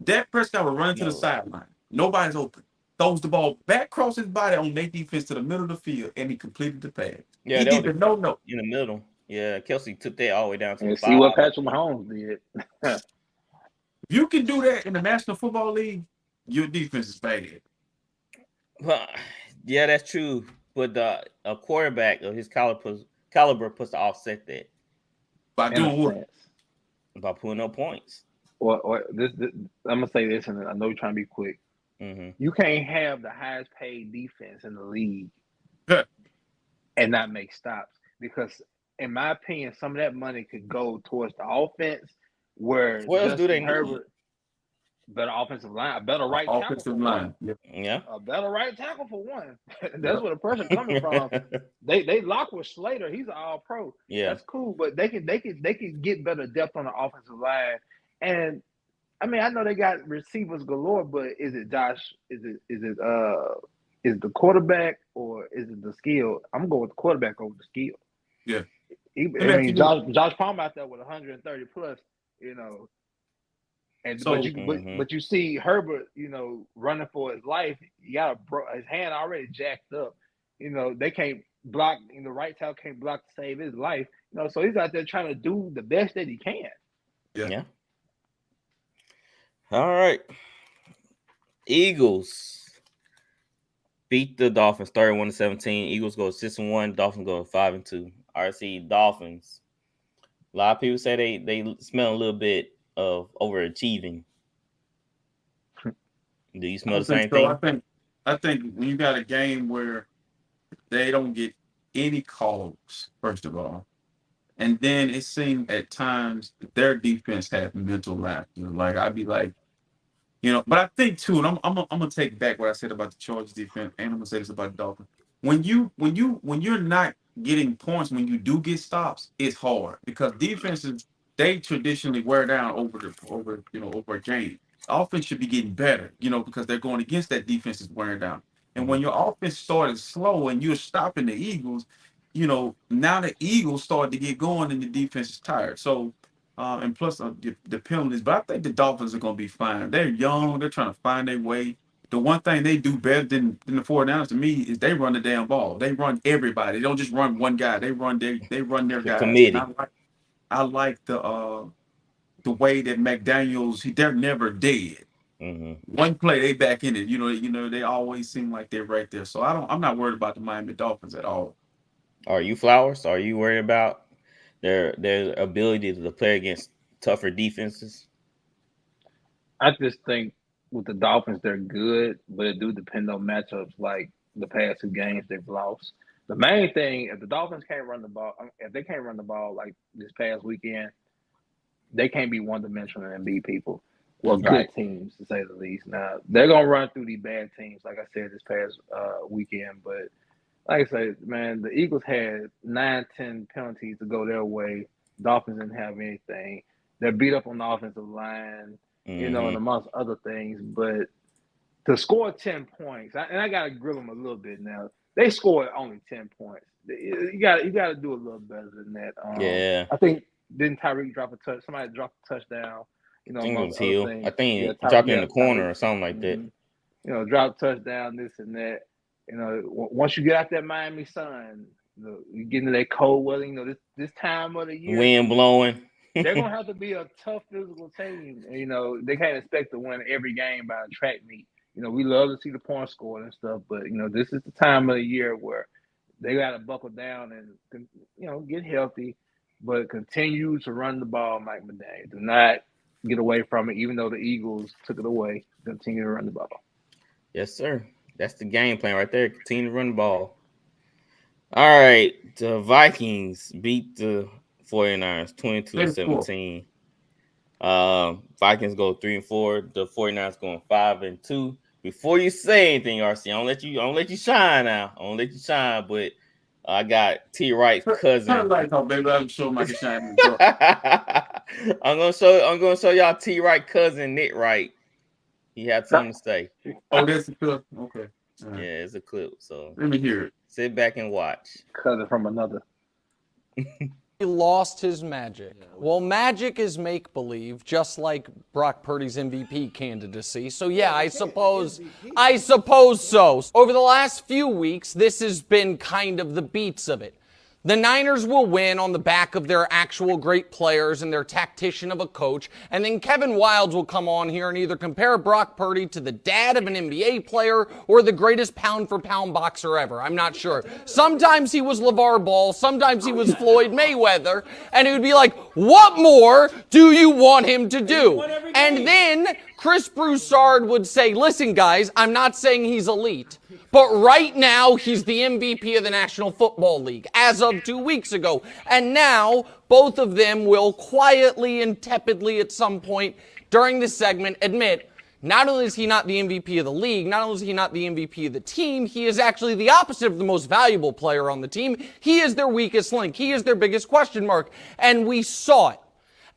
Dak Prescott will run to the sideline. Nobody's open. Throws the ball back across his body on their defense to the middle of the field, and he completed the pass. Yeah, he did the no in the middle. Yeah, Kelsey took that all the way down to the 5. See what Patrick Mahomes did. If you can do that in the National Football League, your defense is bad. Well, yeah, that's true. But a quarterback of his caliber puts to offset that by doing what? By putting up points. Or this, I'm gonna say this, and I know you're trying to be quick. Mm-hmm. You can't have the highest paid defense in the league and not make stops, because, in my opinion, some of that money could go towards the offense. Where what else do they Herbert, better offensive line, a better right tackle. Yeah, a better right tackle for one. That's where the person coming from. They lock with Slater. He's an all-pro. Yeah, that's cool. But they can get better depth on the offensive line. And I mean, I know they got receivers galore, but is it Josh? Is the quarterback or is it the skill? I'm going with the quarterback over the skill. Yeah. I mean, Josh Palmer out there with 130 plus, you know. And but you see Herbert, you know, running for his life. He got his hand already jacked up. You know, they can't block. The right tackle can't block to save his life. You know, so he's out there trying to do the best that he can. Yeah. All right. Eagles beat the Dolphins 31-17. Eagles go 6-1. Dolphins go 5-2. RC Dolphins. A lot of people say they smell a little bit of overachieving. Do you smell the same thing? I think when you got a game where they don't get any calls, first of all, and then it seemed at times their defense had mental lapses. Like I'd be like, you know, but I think too, and I'm gonna take back what I said about the Chargers defense, and I'm gonna say this about the Dolphins. When you're not getting points, when you do get stops, it's hard because defenses, they traditionally wear down over a game. Offense should be getting better, you know, because they're going against that defense is wearing down. And when your offense started slow and you're stopping the Eagles, you know, now the Eagles started to get going and the defense is tired. So, and plus the penalties, but I think the Dolphins are going to be fine. They're young. They're trying to find their way. The one thing they do better than the 49ers to me is they run the damn ball. They run everybody. They don't just run one guy. They run their guys. Committee. I like the way that McDaniels, they're never dead. One play, they back in it. You know, they always seem like they're right there. So I'm not worried about the Miami Dolphins at all. Are you, Flowers? Are you worried about their ability to play against tougher defenses? I just think with the Dolphins, they're good, but it do depend on matchups like the past 2 games they've lost. The main thing, if the Dolphins can't run the ball, if they can't run the ball like this past weekend, they can't be one-dimensional and beat people. Well, Right. good teams, to say the least. Now, they're going to run through these bad teams, like I said, this past weekend. But like I said, man, the Eagles had 9, 10 penalties to go their way. Dolphins didn't have anything. They're beat up on the offensive line, and amongst other things. But to score 10 points, and I got to grill them a little bit now. They scored only 10 points. You got to do a little better than that. Yeah. I think didn't Tyreek drop a touch? Somebody dropped a touchdown. I think it was Hill. I think he dropped it in the corner or something like that. Drop touchdown, this and that. Once you get out that Miami sun, you get into that cold weather. This time of the year, wind blowing. They're gonna have to be a tough physical team. They can't expect to win every game by a track meet. We love to see the points scored and stuff, but this is the time of the year where they got to buckle down and get healthy, but continue to run the ball, Mike McDaniel. Do not get away from it, even though the Eagles took it away. Continue to run the ball. Yes, sir. That's the game plan right there. Continue to run the ball. All right. The Vikings beat the 49ers 22-17. Vikings go 3-4. The 49ers going 5-2. Before you say anything, RC, I don't let you shine now. I don't let you shine, but I got T. Wright's cousin. Turn lights off, baby. I'm showing my shine. I'm gonna show y'all T. Wright cousin Nick Wright. He had something to say. Oh, that's a clip. Okay. Right. Yeah, it's a clip. So let me hear it. Sit back and watch. Cousin from another. He lost his magic. Well, magic is make-believe, just like Brock Purdy's MVP candidacy. So yeah, I suppose so. Over the last few weeks, this has been kind of the beats of it. The Niners will win on the back of their actual great players and their tactician of a coach, and then Kevin Wildes will come on here and either compare Brock Purdy to the dad of an NBA player or the greatest pound-for-pound boxer ever. I'm not sure. Sometimes he was LeVar Ball, sometimes he was Floyd Mayweather, and it would be like, what more do you want him to do? And then Chris Broussard would say, listen, guys, I'm not saying he's elite, but right now he's the MVP of the National Football League as of 2 weeks ago. And now both of them will quietly and tepidly at some point during this segment admit, not only is he not the MVP of the league, not only is he not the MVP of the team, he is actually the opposite of the most valuable player on the team. He is their weakest link. He is their biggest question mark. And we saw it.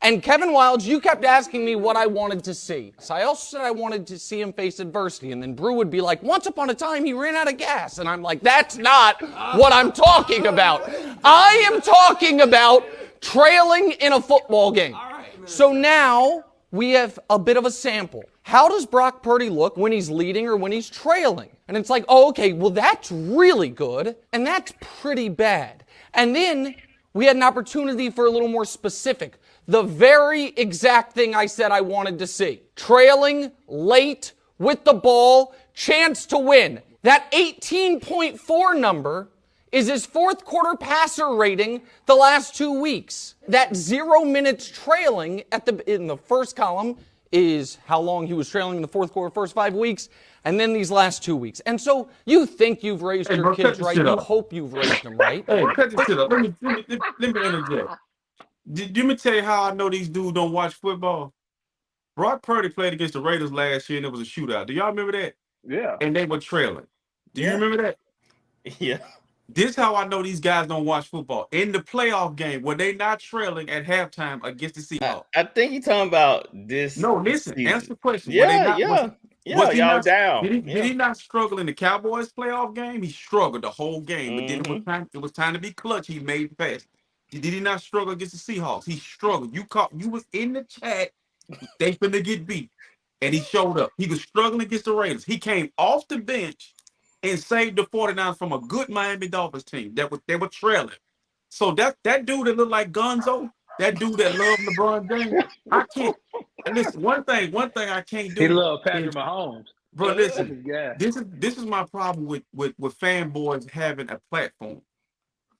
And Kevin Wildes, you kept asking me what I wanted to see. So I also said I wanted to see him face adversity. And then Brew would be like, once upon a time, he ran out of gas. And I'm like, that's not what I'm talking about. I am talking about trailing in a football game. So now we have a bit of a sample. How does Brock Purdy look when he's leading or when he's trailing? And it's like, oh, okay, well, that's really good. And that's pretty bad. And then we had an opportunity for a little more specific. The very exact thing I said I wanted to see. Trailing, late, with the ball, chance to win. That 18.4 number is his fourth quarter passer rating the last 2 weeks. That 0 minutes trailing in the first column is how long he was trailing in the fourth quarter, first 5 weeks, and then these last 2 weeks. And so you think you've raised your kids right. You hope you've raised them right. Hey, cut this shit up. Let me interject. Let me tell you how I know these dudes don't watch football. Brock Purdy played against the Raiders last year, and it was a shootout. Do y'all remember that? Yeah. And they were trailing. Do you remember that? Yeah. This is how I know these guys don't watch football. In the playoff game, were they not trailing at halftime against the Seahawks? I think you're talking about this. No, listen. Season. Answer the question. Yeah, y'all down. Did he not struggle in the Cowboys playoff game? He struggled the whole game, but then it was time to be clutch. He made fast. Did he not struggle against the Seahawks? He struggled. You was in the chat. They finna get beat. And he showed up. He was struggling against the Raiders. He came off the bench and saved the 49ers from a good Miami Dolphins team they were trailing. So that dude that looked like Gonzo, that dude that loved LeBron James, And listen, one thing I can't do. He love Patrick is, Mahomes. bro, That's listen, his guy. this is my problem with fanboys having a platform.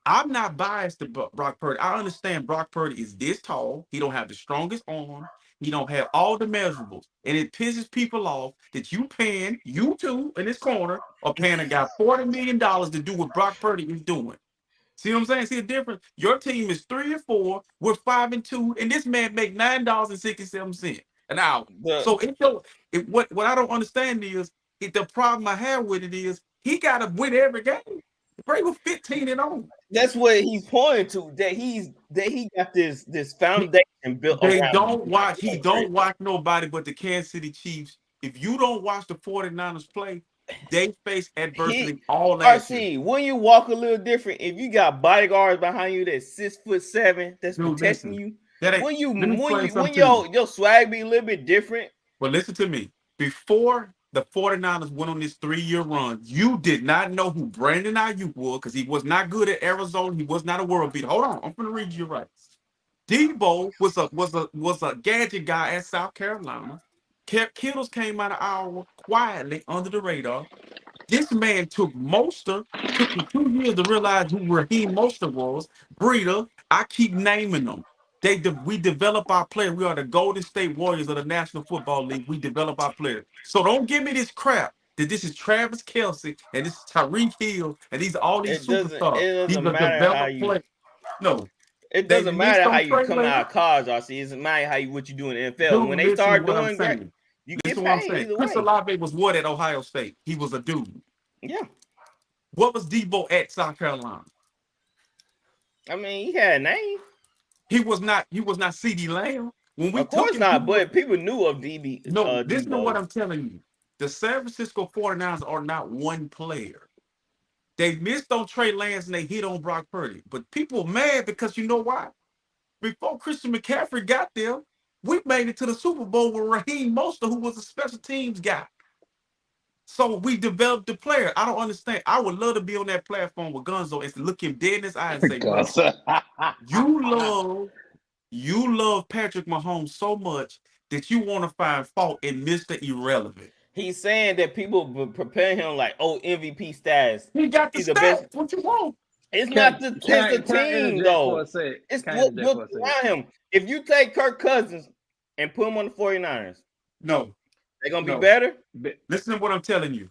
I'm not biased to Brock Purdy. I understand Brock Purdy is this tall. He don't have the strongest arm. He don't have all the measurables. And it pisses people off that you two in this corner are paying a guy $40 million to do what Brock Purdy is doing. See what I'm saying? See the difference? Your team is 3-4, we're 5-2, and this man make $9.67 an hour. So what I don't understand is the problem I have with it is he gotta win every game. Bray was 15-0. That's what he's pointing to. That he got this foundation built They around. don't watch. He don't watch nobody but the Kansas City Chiefs. If you don't watch the 49ers play, they face adversity all last year. RC, when you walk a little different, if you got bodyguards behind you that's 6'7" that's protecting you, when your swag be a little bit different. But listen to me. Before the 49ers went on this 3-year run, you did not know who Brandon Ayuk was because he was not good at Arizona. He was not a world beater. Hold on, I'm gonna read you right. Debo was a gadget guy at South Carolina. Kittles came out of Iowa quietly under the radar. This man took me 2 years to realize who Raheem Mostert was. Breeder, I keep naming them. We develop our players. We are the Golden State Warriors of the National Football League. We develop our players. So don't give me this crap that this is Travis Kelce and this is Tyreek Hill and these all these superstars. These are developed players. No. It doesn't matter how you come out of college, RC. It doesn't matter what you do in the NFL. Dude, when they start doing great, you get what I'm paid saying. either Chris way. Olave was what at Ohio State? He was a dude. Yeah. What was Debo at South Carolina? I mean, he had a name. He was not CeeDee Lamb. Of course not, but people knew of DB. No, listen to Debo. what I'm telling you. The San Francisco 49ers are not one player. They missed on Trey Lance and they hit on Brock Purdy. But people are mad because you know why? Before Christian McCaffrey got there, we made it to the Super Bowl with Raheem Mostert, who was a special teams guy. So we developed the player. I don't understand. I would love to be on that platform with Gonzo and look him dead in his eye and say, bro, you love Patrick Mahomes so much that you want to find fault in Mr. Irrelevant. He's saying that people prepare him like, MVP status. He got the stats. What you want? It's not the team, though. It's what's around him. If you take Kirk Cousins and put him on the 49ers, no. They're going to be better? Listen to what I'm telling you.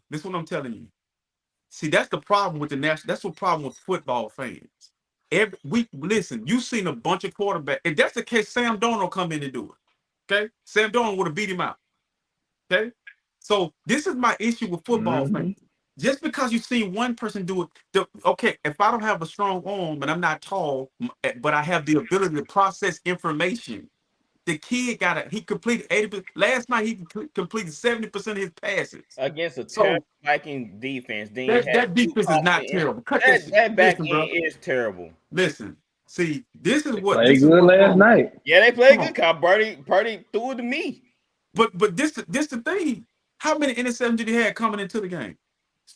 See, that's the problem with the national. That's the problem with football fans. Every week, listen, you've seen a bunch of quarterbacks. If that's the case, Sam Darnold come in and do it. Okay? Sam Darnold would have beat him out. Okay? So this is my issue with football fans. Just because you see one person do it, okay, if I don't have a strong arm and I'm not tall, but I have the ability to process information, the kid he completed 80%. Last night, he completed 70% of his passes. Against a terrible Viking defense. That defense is not terrible. That back end is terrible. Listen, see, this is what. They played good last night. Yeah, they played good. Purdy threw it to me. But this the thing. How many interceptions did he have coming into the game?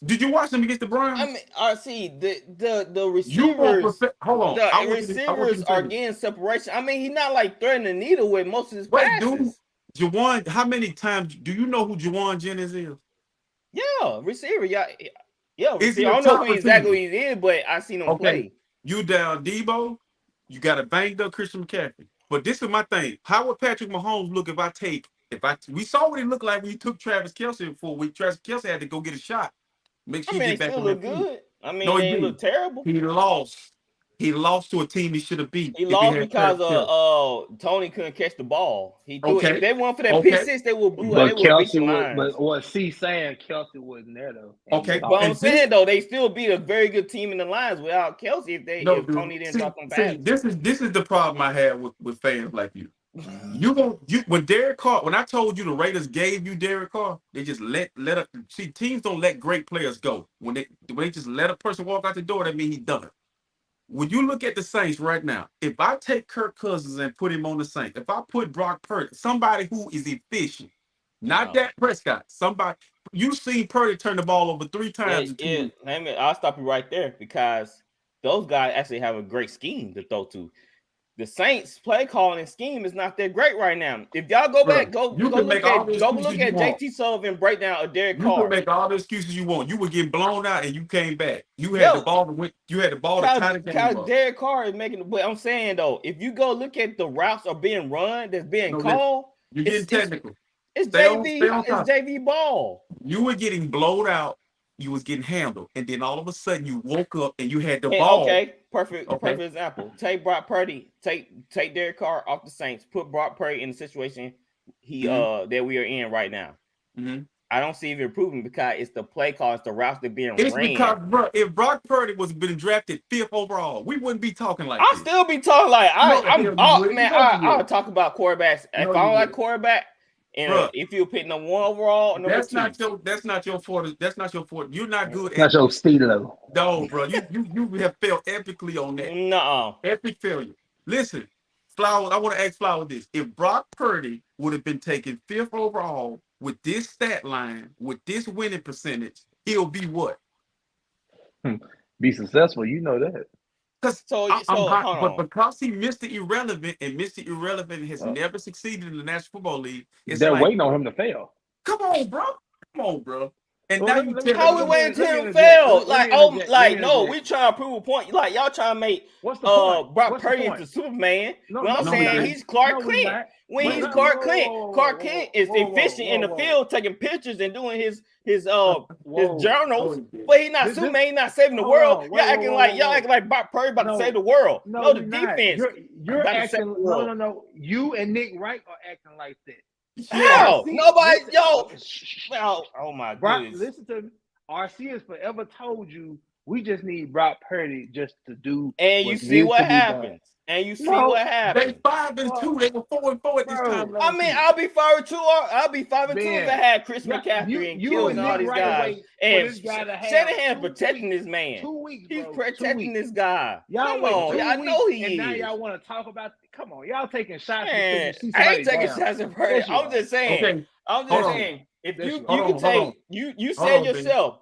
Did you watch them against the Browns? I mean, see the receivers. Hold on. The receivers are getting separation. I mean, he's not like threading the needle with most of his passes. Dude, Juwan, how many times do you know who Juwan Jennings is? Yeah, receiver. Yeah. Receiver. I don't know exactly who he is, but I seen him play. You down Debo, you got a banged up Christian McCaffrey. But this is my thing. How would Patrick Mahomes look we saw what he looked like when he took Travis Kelce for a week. Travis Kelce had to go get a shot. Make sure he get back on that good. I mean, he didn't look terrible. He lost. He lost to a team he should have beat. He lost because Tony couldn't catch the ball. He threw it. If they went for that pick six, they would blew out. But what C saying, Kelce wasn't there though. Okay, but I'm saying though, they still beat a very good team in the Lions without Kelce if Tony didn't drop them back. This is the problem I have with fans like you. When Derek Carr, when I told you the Raiders gave you Derek Carr, they just teams don't let great players go. When they just let a person walk out the door, that means he's done it. When you look at the Saints right now, if I take Kirk Cousins and put him on the Saints, if I put Brock Purdy, somebody who is efficient, not Dak Prescott, somebody you've seen Purdy turn the ball over 3 times. I'll stop you right there because those guys actually have a great scheme to throw to. the Saints play calling and scheme is not that great right now. If y'all go back, go look at JT Sullivan breakdown of Derek Carr. You can make all the excuses you want. You were getting blown out and you came back. You had the ball to tie the game up. Derek Carr is making. But I'm saying though, if you go look at the routes are being run that's being called, you're getting technical. It's JV ball. You were getting blown out. You was getting handled, and then all of a sudden you woke up and you had the ball. Okay, perfect example. Take Brock Purdy, take Derek Carr off the Saints, put Brock Purdy in the situation that we are in right now. Mm-hmm. I don't see it improving because it's the play call, it's the routes that being it's ran. Because, bro, if Brock Purdy was been drafted 5th overall, we wouldn't be talking like I'll this. still be talking like I'll talk about quarterbacks. If I don't like quarterback. And Bruh, if you're picking up 1 overall, that's not your fault. That's not your fault. You're not good. That's your Steelo. No, bro. You have failed epically on that. No, epic failure. Listen, Flowers. I want to ask Flowers this: if Brock Purdy would have been taken 5th overall with this stat line, with this winning percentage, he'll be what? Be successful. You know that. But because he Mr. Irrelevant, and Mr. Irrelevant has never succeeded in the National Football League, they're waiting on him to fail. Come on, bro. And Well, now you tell how we waiting till him fail? No, we trying to prove a point. Like y'all trying to make Brock Purdy into Superman. I'm saying he's Clark Kent. When he's Clark Kent, Clark Kent is efficient in the field, taking pictures and doing his journals. But he's not Superman. He's not saving the world. Y'all acting like Brock Purdy about to save the world. No, the defense. You're acting. No. You and Nick Wright are acting like that. How? Nobody, oh my goodness. Listen to me. RC has forever told you we just need Brock Purdy just to do. And you see what happens. And you see what happens. They 5-2. They were 4-4 at this time. I mean, I'll be 5-2. I'll be 5-2 if I had Chris McCaffrey and Kills and all these guys. And Shanahan protecting this man. 2 weeks. He's protecting this guy. Come on, y'all know he is. And now y'all want to talk about. Come on, y'all taking shots. Man, I ain't taking shots at Purdy. I'm just saying. Okay. I'm just saying. If you can take, you said yourself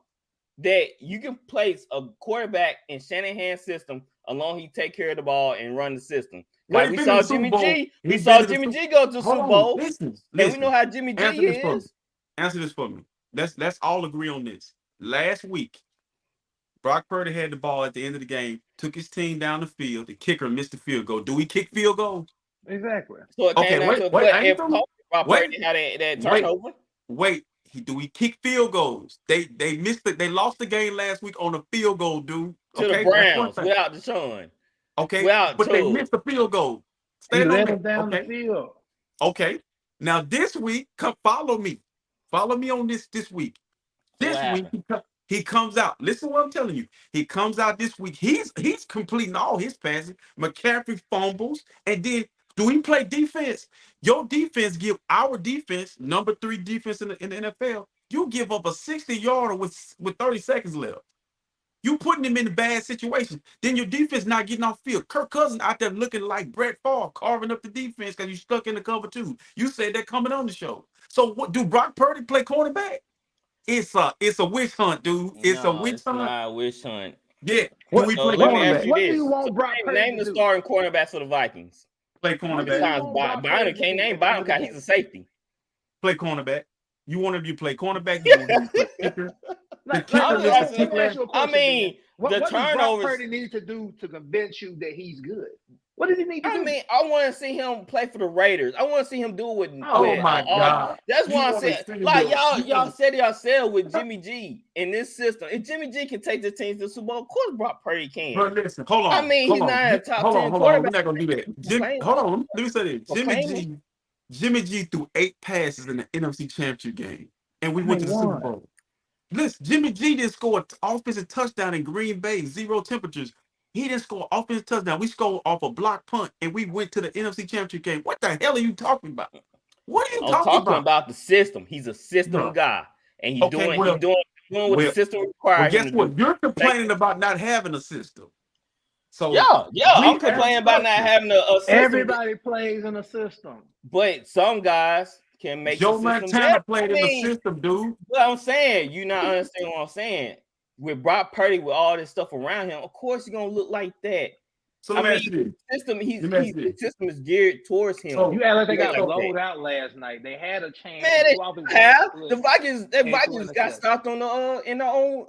that you can place a quarterback in Shanahan's system along he take care of the ball and run the system. Like we saw Jimmy G. We saw Jimmy G go to the Super Bowl. Listen. And we know how Jimmy G is. Answer this for me. Let's all agree on this. Last week, Brock Purdy had the ball at the end of the game, took his team down the field. The kicker missed the field goal. Do we kick field goals? Exactly. So Brock Purdy had that turnover. Do we kick field goals? They missed it. They lost the game last week on a field goal, dude. To the Browns without Deshaun. Okay, but they missed the field goal. Stay down the field. Okay. Now this week, follow me. Follow me on this week. This week he comes out. Listen to what I'm telling you. He comes out this week. He's completing all his passes. McCaffrey fumbles, and then do we play defense? Your defense give our defense, number 3 defense in the NFL, you give up a 60-yarder with 30 seconds left. You putting him in a bad situation. Then your defense not getting off field. Kirk Cousins out there looking like Brett Favre, carving up the defense because you stuck in the cover 2. You said that coming on the show. So what do Brock Purdy play cornerback? It's a witch hunt, dude. It's a witch hunt. Not a witch hunt. Yeah. We play cornerback. What do you want Brock Purdy name the starting cornerback for the Vikings? Play cornerback. Sometimes can't name Bynum because he's a safety. Play cornerback. You want him to play cornerback? You want him to play kicker? I mean, what the does Brock turnovers. Purdy need to do to convince you that he's good? What does he need to do? I mean, I want to see him play for the Raiders. I want to see him do it with. My God! That's why I said, like y'all said yourself with Jimmy G in this system. If Jimmy G can take the team to the Super Bowl, of course Brock Purdy can. But listen, hold on. I mean, he's not a top 10 quarterback. We're not gonna do that. Hold on. Let me say this. Jimmy G threw 8 passes in the NFC Championship game, and we went to the Super Bowl. Listen, Jimmy G didn't score an offensive touchdown in Green Bay, 0 temperatures. He didn't score an offensive touchdown. We scored off a block punt, and we went to the NFC Championship game. What the hell are you talking about? What are you talking about? About the system. He's a system guy, and he's doing what the system requires. Well, guess what? You're complaining about not having a system. So I'm complaining about not having a system. Everybody plays in a system, but some guys can make Joe Montana played in the system, dude. What I'm saying, you not understand what I'm saying. With Brock Purdy, with all this stuff around him, of course he's gonna look like that. So let me ask you this. The system is geared towards him. So, You act like they got like blowed that. out last night. They had a chance. Man, to they go off his have foot the Vikings. The and Vikings got stopped on the in their own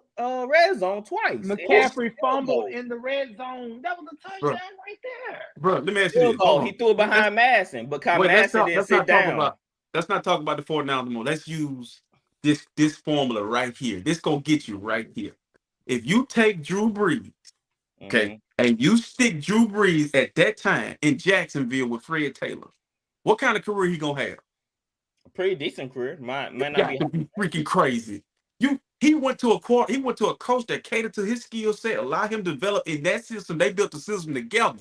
red zone twice. McCaffrey fumbled in the red zone. That was a touchdown right there. Bro, let me ask you this. Oh, he threw it behind Madison, but Madison didn't sit down. Let's not talk about the 49ers anymore. Let's use this formula right here. This gonna get you right here. If you take Drew Brees, okay, and you stick Drew Brees at that time in Jacksonville with Fred Taylor, what kind of career he gonna have? A pretty decent career. Might not be freaking crazy. He went to a coach that catered to his skill set, allowed him to develop in that system. They built the system together.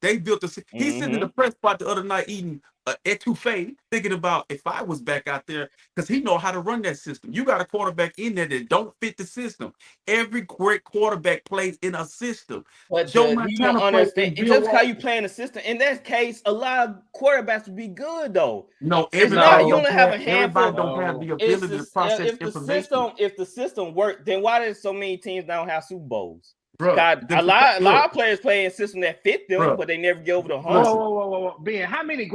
He's sitting in the press spot the other night eating etouffee, thinking about if I was back out there, because he know how to run that system. You got a quarterback in there that don't fit the system. Every great quarterback plays in a system. But you don't understand. Just how you play in a system. In that case, a lot of quarterbacks would be good though. No, it's not. You only have a handful. Everybody don't have the ability to process information. If the system worked, then why did so many teams don't have Super Bowls? Bro, a lot of players play in a system that fit them, but they never get over the hump. Whoa. Ben, how many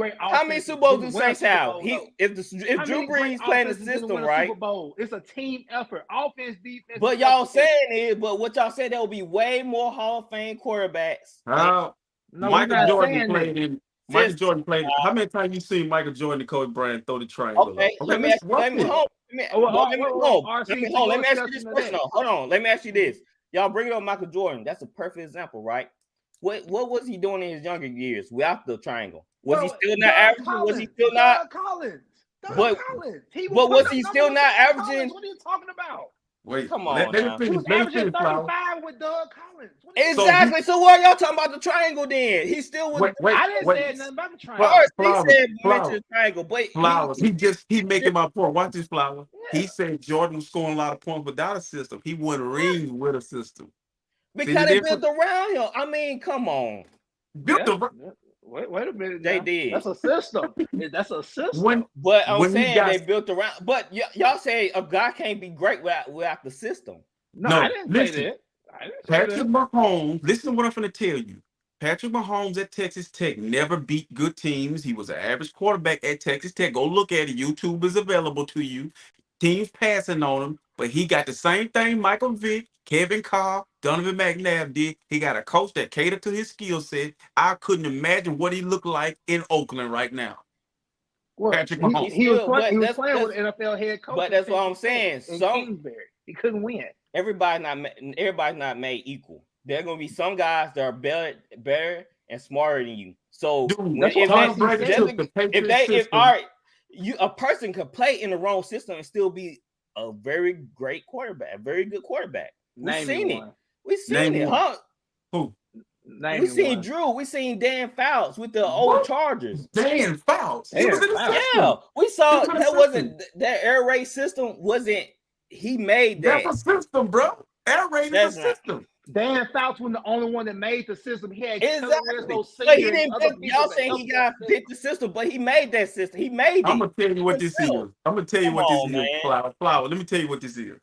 Super Bowls do Saints have? If Drew Brees playing the system right, Super Bowl, it's a team effort, offense, defense. But y'all saying what y'all said, there will be way more Hall of Fame quarterbacks. Michael Jordan played. How many times you seen Michael Jordan and Kobe Bryant throw the triangle? Okay, let me ask you this question. Hold on, let me ask you this. Y'all bring it up Michael Jordan. That's a perfect example, right? What was he doing in his younger years without the triangle? Was he still not averaging? Was he still not? Collins. But was he still not averaging? What are you talking about? Wait, come on. He was averaging 35 with Doug Collins. Exactly. So why y'all talking about the triangle then? He still was. I didn't say nothing about the triangle. He said mention the triangle, but Flowers. He making my point. Watch this, Flower. Yeah. He said Jordan was scoring a lot of points without a system. He won rings with a system. Because they built around him. I mean, come on. Wait a minute. They did. That's a system. That's a system. But I'm saying they built around. But y'all say a guy can't be great without the system. No, I didn't say that. Patrick Mahomes, listen to what I'm going to tell you. Patrick Mahomes at Texas Tech never beat good teams. He was an average quarterback at Texas Tech. Go look at it. YouTube is available to you. Teams passing on him, but he got the same thing Michael Vick, Kevin Carr, Donovan McNabb did. He got a coach that catered to his skill set. I couldn't imagine what he looked like in Oakland right now. Well, Patrick Mahomes. He was playing with an NFL head coach. But that's what I'm saying. Kingsbury. He couldn't win. Everybody's not made equel. There are gonna be some guys that are better and smarter than you. So a person could play in the wrong system and still be a very great quarterback, a very good quarterback. We've seen it. We've seen it, huh? Who? We seen Drew. We seen Dan Fouts with the old Chargers. Dan Fouts. Yeah, we saw that wasn't that air raid system. Wasn't he made that? That's a system, bro. Air raid is a system. Dan Fouts was the only one that made the system. He had but he didn't. Y'all saying he got to pick the system, but he made that system. He made it. I'm gonna tell you what this is. Flower. Let me tell you what this is.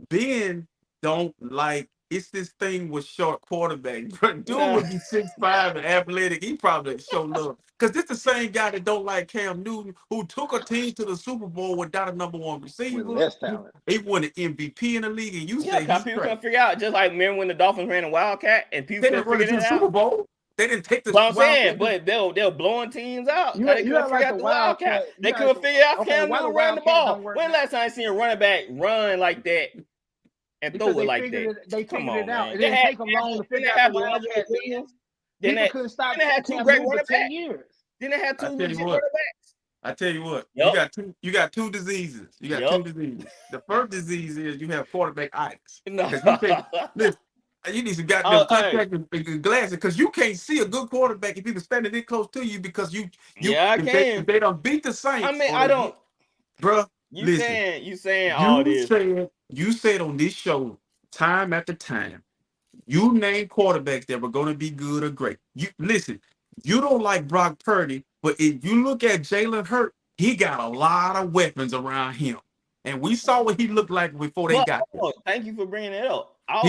Ben don't like. It's this thing with short quarterback. Dude would be 6'5" and athletic. He probably show love. Because this the same guy that don't like Cam Newton, who took a team to the Super Bowl without a number one receiver. He won an MVP in the league, and you say people couldn't figure out. Just like remember when the Dolphins ran a Wildcat and people couldn't figure it out. Super Bowl. They didn't take the. But I'm saying, but they're blowing teams out. They couldn't figure out the Wildcat. They couldn't figure out Cam Newton running the ball. When last time I seen a running back run like that? And throw it like that. They figured it out. It didn't take them long to figure out the Wildcat is. People couldn't stop. They had two great running backs. Then they had two legit running backs. I tell you what, you got two diseases. You got two diseases. The first disease is you have quarterback-itis. Listen, you need some goddamn contact and glasses because you can't see a good quarterback if people standing this close to you because you if they don't beat the Saints. I mean, I don't, bro. You saying all this. You said on this show time after time, you name quarterbacks that were going to be good or great. You listen, you don't like Brock Purdy, but if you look at Jalen Hurts, he got a lot of weapons around him. And we saw what he looked like before they got there. Thank you for bringing it up. I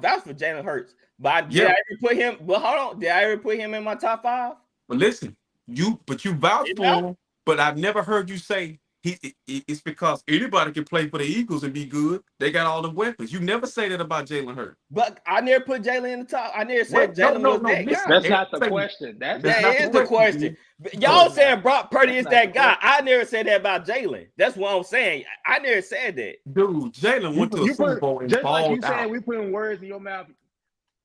vouch for Jalen Hurts, But did I ever put him? But hold on, did I ever put him in my top 5? But listen, you vouch for him, but I've never heard you say it's because anybody can play for the Eagles and be good. They got all the weapons. You never say that about Jalen Hurts. But I never put Jalen in the top. I never said Jalen was that guy. That's not the question. That is the question. Y'all saying Brock Purdy is that guy. I never said that about Jalen. That's what I'm saying. I never said that. Dude, Jalen went to a Super Bowl and just like you balled said, out. we putting words in your mouth.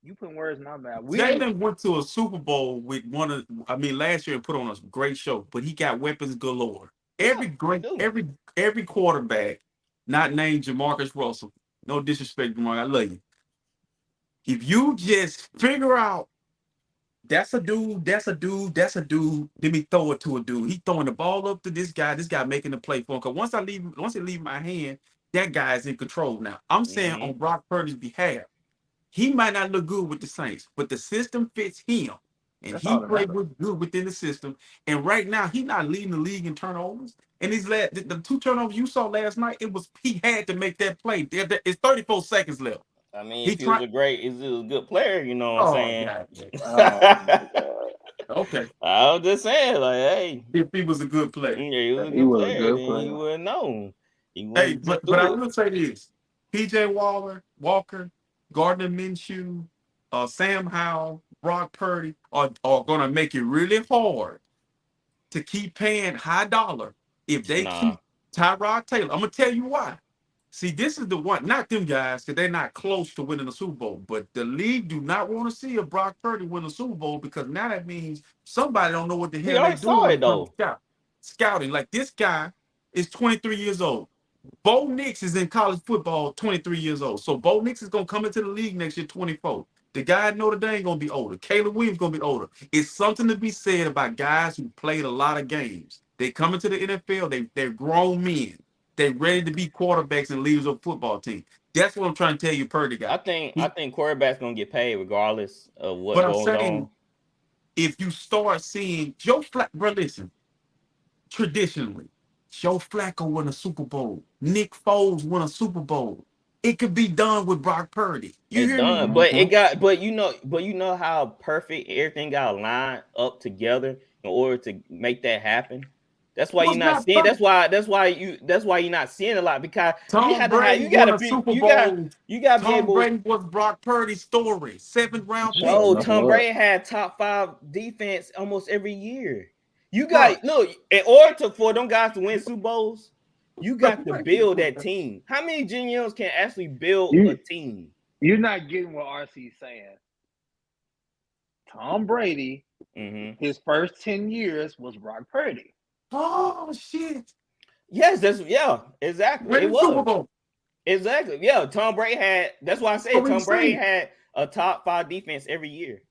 You putting words in my mouth. Jalen went to a Super Bowl with last year and put on a great show, but he got weapons galore. Every quarterback, not named Jamarcus Russell. No disrespect, Jamarcus, I love you. If you just figure out that's a dude, let me throw it to a dude. He throwing the ball up to this guy making the play for him. Because once it leave my hand, that guy is in control now. I'm saying on Brock Purdy's behalf, he might not look good with the Saints, but the system fits him. And he played good within the system. And right now, he's not leading the league in turnovers. And the 2 turnovers you saw last night, he had to make that play. It's 34 seconds left. I mean, he was a good player, you know what I'm saying? Okay. I was just saying, like, hey. If he was a good player. Yeah, he was a good player, then you would know. Hey, but I will say this. PJ Walker, Gardner Minshew, Sam Howell, Brock Purdy are going to make it really hard to keep paying high dollar if they keep Tyrod Taylor. I'm going to tell you why. See, this is the one, not them guys, because they're not close to winning the Super Bowl, but the league do not want to see a Brock Purdy win the Super Bowl because now that means somebody don't know what the hell they're doing. Scouting. Like this guy is 23 years old. Bo Nix is in college football, 23 years old. So Bo Nix is going to come into the league next year, 24. The guy at Notre Dame going to be older. Caleb Williams going to be older. It's something to be said about guys who played a lot of games. They come into the NFL, they're grown men. They're ready to be quarterbacks and leaders of a football team. That's what I'm trying to tell you, Purdy guy. I think quarterbacks going to get paid regardless of what goes on. If you start seeing Joe Flacco, bro, listen, traditionally, Joe Flacco won a Super Bowl. Nick Foles won a Super Bowl. It could be done with Brock Purdy. You hear me? But you know how perfect everything got lined up together in order to make that happen. That's why you're not seeing. That's why you're not seeing a lot because Tom Brady was Brock Purdy's story. 7th round pick. No, Tom Brady had top 5 defense almost every year. You got look in order for them guys to win Super Bowls, you got to build that team. How many GMs can actually build a team? You're not getting what RC is saying. Tom Brady, his first 10 years was Brock Purdy. Oh shit! Yes, exactly. It was Super Bowl. Exactly. Yeah, Tom Brady had. That's why I said Tom Brady had a top 5 defense every year.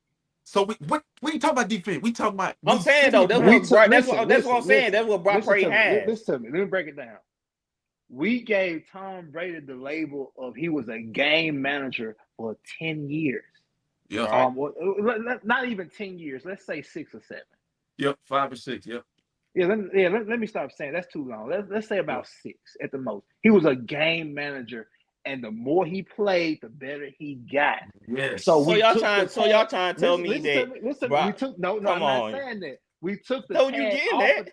So we ain't talking about defense. We talking about. I'm saying though, that's what I'm saying. That's what Brock Purdy had. Listen to me. Let me break it down. We gave Tom Brady the label of he was a game manager for 10 years. Yeah. Not even 10 years. Let's say 6 or 7. Yep, 5 or 6. Yep. Let me stop saying that's too long. Let's say about 6 at the most. He was a game manager, and the more he played, the better he got. Yes. So y'all trying to tell me that? Listen, we took I'm not saying that. We took the. No, you getting that?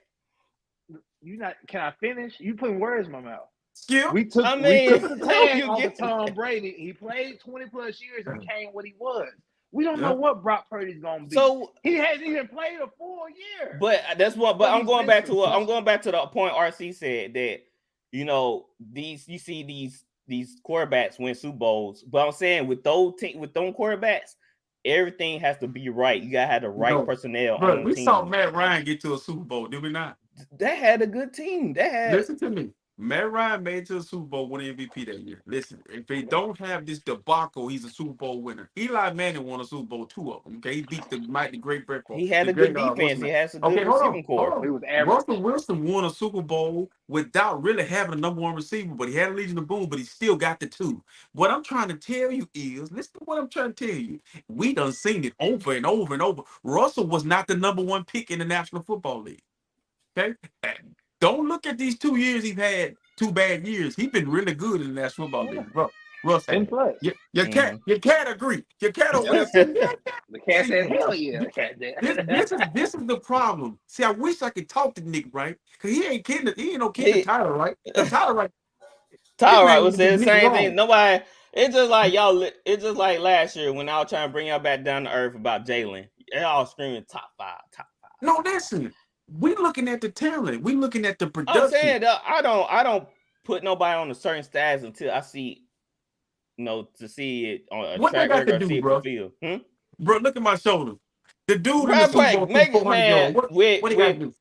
You not? Can I finish? You putting words in my mouth. Skip. We took the tag off of Tom Brady. He played 20+ years and became what he was. We don't know what Brock Purdy's gonna be. So he hasn't even played a full year. But that's what. But I'm going back to the point RC said that you see these quarterbacks win Super Bowls. But I'm saying with those quarterbacks, everything has to be right. You gotta have the right personnel. Bro, we saw Matt Ryan get to a Super Bowl, did we not? That had a good team. Listen to me. Matt Ryan made it to the Super Bowl, won MVP that year. Listen, if they don't have this debacle, he's a Super Bowl winner. Eli Manning won a Super Bowl, 2 of them. Okay, he beat the great Brett Favre. He had a good defense. He has a good receiving core. He was average. Russell Wilson won a Super Bowl without really having a number 1 receiver, but he had a Legion of Boom, but he still got the 2. What I'm trying to tell you is, listen to what I'm trying to tell you. We done seen it over and over and over. Russell was not the number 1 pick in the National Football League. Okay? Don't look at these 2 years he's had 2 bad years. He's been really good in the National Football League, bro. Russ, Didn't play. your cat agree. Your cat over there said, yeah. The cat See, said, "Hell yeah." The cat did. this is the problem. See, I wish I could talk to Nick, right? Because he ain't kidding. He ain't no kid He- to Tyler, right? Because Tyler, right? Tyler man was saying the Nick same wrong. thing. Nobody. It's just like y'all. It's just like last year when I was trying to bring y'all back down to earth about Jalen. They all screaming top five, top five. No, listen. We looking at the talent. We looking at the production. I'm saying that I don't put nobody on a certain stats until I see, to see it on a What track they got record to or see do, it bro? from the field. Bro, look at my shoulder. The dude in Bro, the Super Bowl make threw it, 400 man. yards. What he got to do?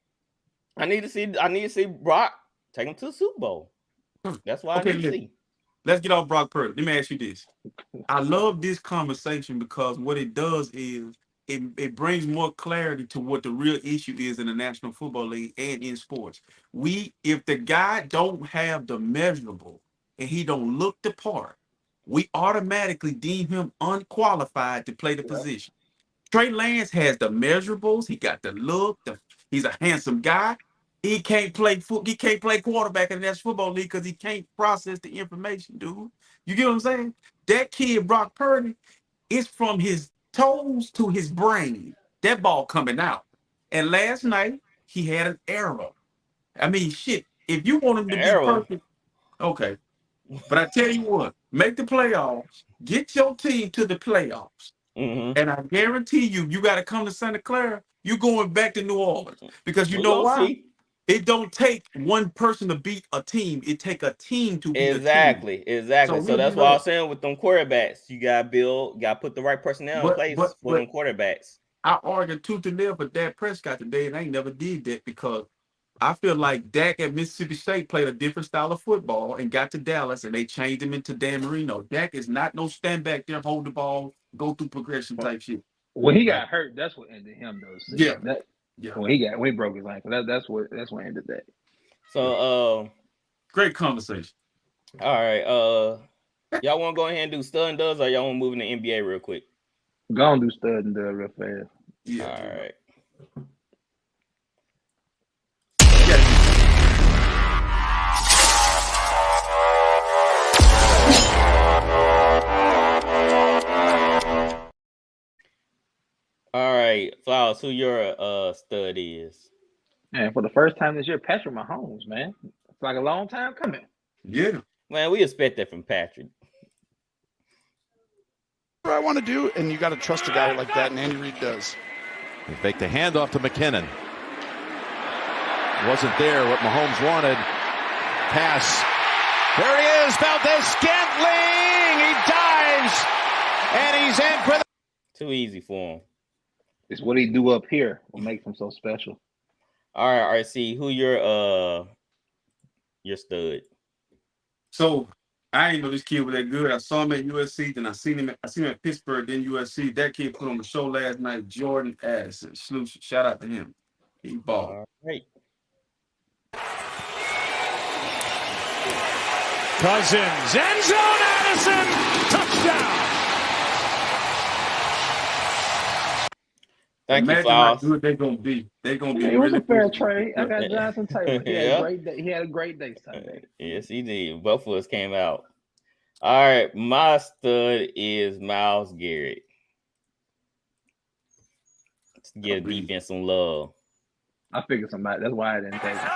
I need to see Brock take him to the Super Bowl. That's why I need to see. Let's get off Brock Purdy. Let me ask you this. I love this conversation because what it does is it brings more clarity to what the real issue is in the National Football League and in sports. If the guy don't have the measurable and he don't look the part, we automatically deem him unqualified to play the position. Trey Lance has the measurables. He got the look. He's a handsome guy. He can't play He can't play quarterback in the National Football League because he can't process the information, dude. You get what I'm saying? That kid, Brock Purdy, is from his toes to his brain. That ball coming out. And last night, he had an error. I mean, shit, if you want him to be perfect, okay. But I tell you what, make the playoffs, get your team to the playoffs. Mm-hmm. And I guarantee you got to come to Santa Clara. You're going back to New Orleans because you know why? See. It don't take one person to beat a team. It take a team to beat a team. Exactly. So that's why I was saying with them quarterbacks, you got to put the right personnel in place for them quarterbacks. I argued tooth and nail for Dak Prescott today, and I ain't never did that because I feel like Dak at Mississippi State played a different style of football and got to Dallas, and they changed him into Dan Marino. Dak is not no stand back there, hold the ball, go through progression type shit. When he got hurt, that's what ended him though. See, yeah. When he broke his ankle, that's what ended that. So great conversation. All right. Y'all want to go ahead and do stud and does, or y'all want to move in the NBA real quick? Go and do stud and dud real fast. Yeah. All right. All right, Flowers, who your stud is? Man, for the first time this year, Patrick Mahomes, man. It's like a long time coming. Yeah. Man, we expect that from Patrick. What I want to do, and you got to trust a guy like that, and Andy Reid does. They fake the handoff to McKinnon. Wasn't there what Mahomes wanted. Pass. There he is, Valdez-Scantling. He dives, and he's in for the... Too easy for him. It's what he do up here what makes him so special. All right, RC, who your stud? So I didn't know this kid was that good. I saw him at USC, then I seen him at Pittsburgh, then USC. That kid put on the show last night, Jordan Addison. Shout out to him. He balled. All right. Cousins, end zone, Addison, touchdown. Thank you, Imagine Flowers. how good they're gonna be. They're gonna be. It was really a fair good. trade. I got Jonathan Taylor. He had Yeah. a great day. He had a great day Sunday. Yes, he did. Both of us came out. All right, my stud is Myles Garrett. Let's give defense some love. I figured somebody. That's why I didn't take him.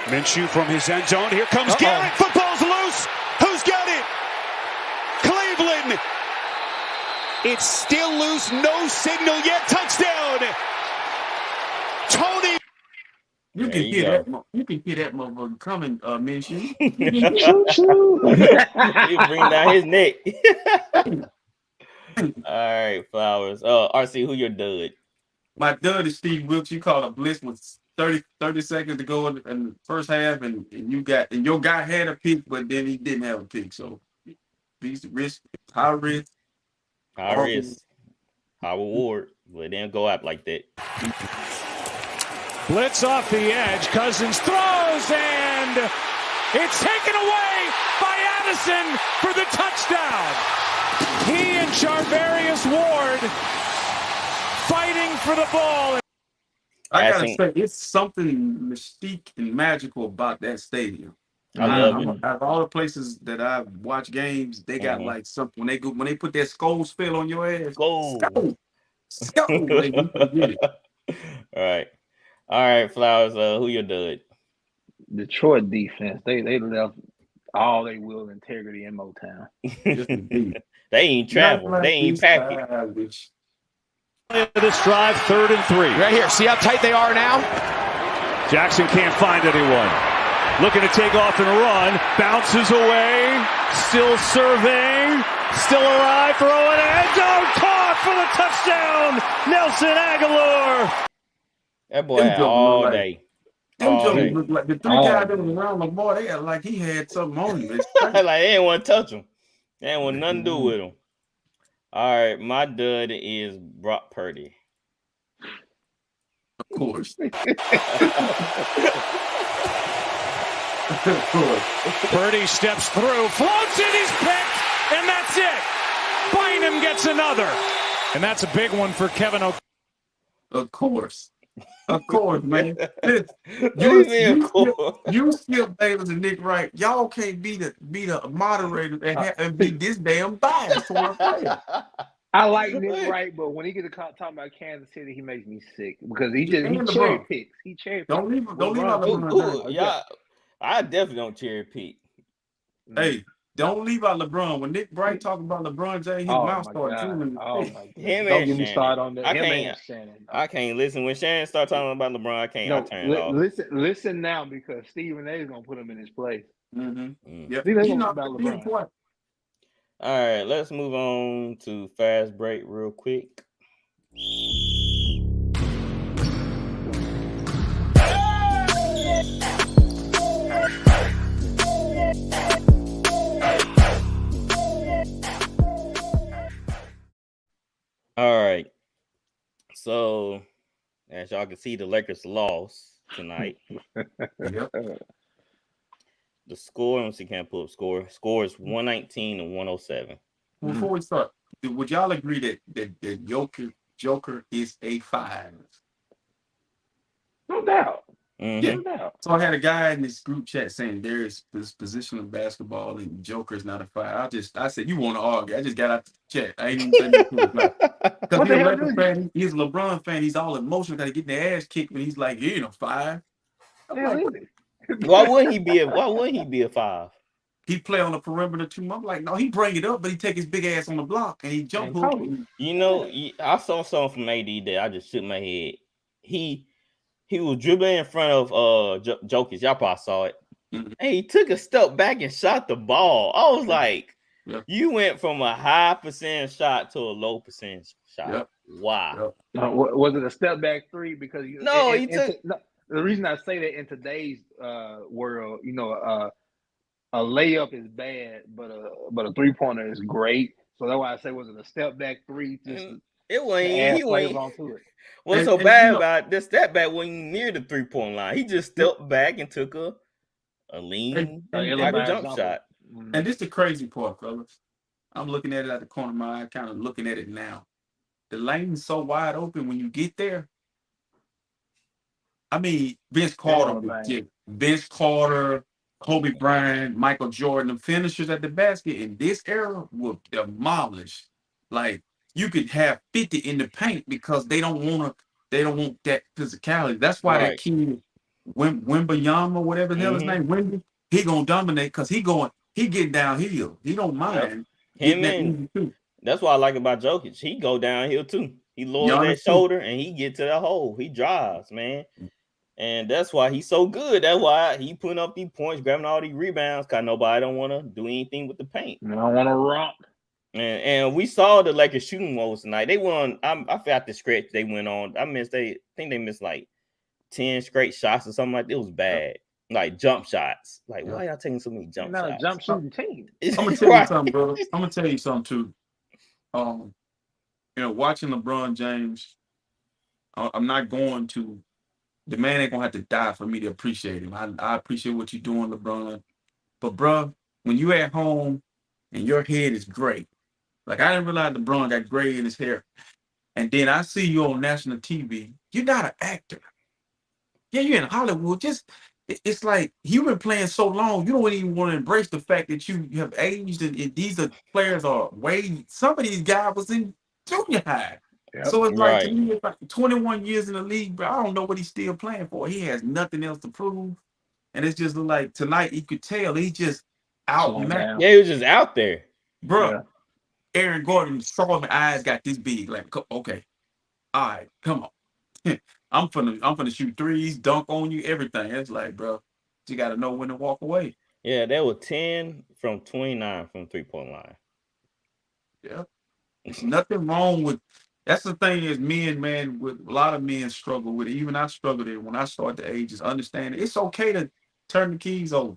Minshew from his end zone. Here comes Garrett. Football's loose. Who's got it? Cleveland. It's still loose. No signal yet. Touchdown. Tony. You can hear that. You can hear that motherfucker coming, Minshew. He bring down his neck. All right, Flowers. RC, who your dud? My dud is Steve Wilkes. You call a blitz with 30 seconds to go in the first half, and your guy had a pick, but then he didn't have a pick. So he's high risk. High risk, high reward. But it didn't go out like that. Blitz off the edge. Cousins throws, and it's taken away by Addison for the touchdown. He and Charvarius Ward fighting for the ball. I gotta say, it's something mystique and magical about that stadium. I love it. Out of all the places that I watch games, they got like something when they put that skull spell on your ass. Go. Like, we forget it. All right, Flowers. Who your dud? Detroit defense. They left all they will integrity in Motown. They ain't travel. They ain't pack it. This drive, 3rd and 3. Right here. See how tight they are now? Jackson can't find anyone. Looking to take off and run. Bounces away. Still serving. Still alive. Throwing it. Caught for the touchdown. Nelson Aguilar. That boy had all day. Them jokers look like the 3 guys that was around Lamar. They got like he had something on him. Like they didn't want to touch him. They didn't want nothing to do with him. All right, my dud is Brock Purdy. Of course. Purdy steps through, floats it, he's picked, and that's it. Bynum gets another. And that's a big one for Kevin O'Connell. Of course, man. You Skip Bayless and Nick Wright, y'all can't be the moderator and be this damn biased for a player. I like Nick Wright, but when he gets to talking about Kansas City, he makes me sick because he cherry picks. He cherry picks. Don't leave out LeBron. Yeah, I definitely don't cherry pick. Hey, don't leave out LeBron. When Nick Wright talking about LeBron James, his mouth started drooling. Oh my God! Don't get me started on that. I can't listen when Shannon start talking about LeBron. I turn it off. Listen now because Stephen A is gonna put him in his place. Yep. About LeBron. All right, let's move on to fast break real quick. All right. So, as y'all can see, the Lakers lost tonight. Yep. The score, let's see, can't pull up score. Score is 119 to 107. Before we start, would y'all agree that Joker is a 5? No doubt. Yeah. No doubt. So I had a guy in this group chat saying there is this position of basketball and Joker is not a 5. I said, you want to argue. I just got out the chat. I ain't even saying anything. Because he's a Lakers fan, he's a LeBron fan, he's all emotional, got to get their ass kicked, but he's like, he ain't a 5. Why wouldn't he be a 5? He play on the perimeter too. I'm like, no, he bring it up, but he take his big ass on the block and he jump hook. You know, I saw something from AD that I just shook my head. He was dribbling in front of Jokic. Y'all probably saw it. And he took a step back and shot the ball. I was like, you went from a high percent shot to a low percent shot. Wow. Was it a step back 3? Because the reason I say that in today's world, a layup is bad, but a 3-pointer is great. So that's why I say, was it a step back 3? It wasn't. He went onto it. What's so bad about this step back wasn't near the 3-point line. He just stepped back and took a lean jump shot. And this is the crazy part, fellas. I'm looking at it at the corner of my eye, kind of looking at it now. The lane's so wide open when you get there. I mean, Vince Carter, Kobe Bryant, Michael Jordan, the finishers at the basket in this era will demolish. Like, you could have 50 in the paint because they don't want that physicality. That's why that kid Wembanyama, whatever the hell his name, Wemby, he gonna dominate because he getting downhill. He don't mind. That's what I like about Jokic. He go downhill too. He lowers that shoulder and he get to that hole. He drives, man. And that's why he's so good. That's why he putting up these points, grabbing all these rebounds, because nobody don't want to do anything with the paint. I don't want to romp. And we saw the Lakers shooting woes tonight. They won. I forgot the stretch they went on. I think they missed like 10 straight shots or something like that. It was bad. Like jump shots. Like, why y'all taking so many jump shots? Not a jump shooting team. I'm gonna tell you something, brother. I'm gonna tell you something too. Watching LeBron James, I'm not going to. The man ain't gonna have to die for me to appreciate him. I appreciate what you're doing, LeBron. But bro, when you at home and your head is gray, like I didn't realize LeBron got gray in his hair, and then I see you on national TV. You're not an actor. Yeah, you're in Hollywood. Just it's like you've been playing so long, you don't even want to embrace the fact that you have aged, and these are players are way. Some of these guys was in junior high, so it's like to Right. me, it's like 21 years in the league, but I don't know what he's still playing for. He has nothing else to prove, and it's just like tonight you could tell he just Slowing outmatched, down. Yeah, he was just out there. bro. Yeah. Aaron Gordon, strong eyes got this big. Like, okay, all right, come on. I'm finna shoot threes, dunk on you, everything. It's like, bro, you got to know when to walk away. Yeah, they were 10 from 29 from 3-point line. Yeah, it's nothing wrong with. That's the thing is men, man, with a lot of men struggle with it. Even I struggled with it when I started the age. Is understanding it's okay to turn the keys over.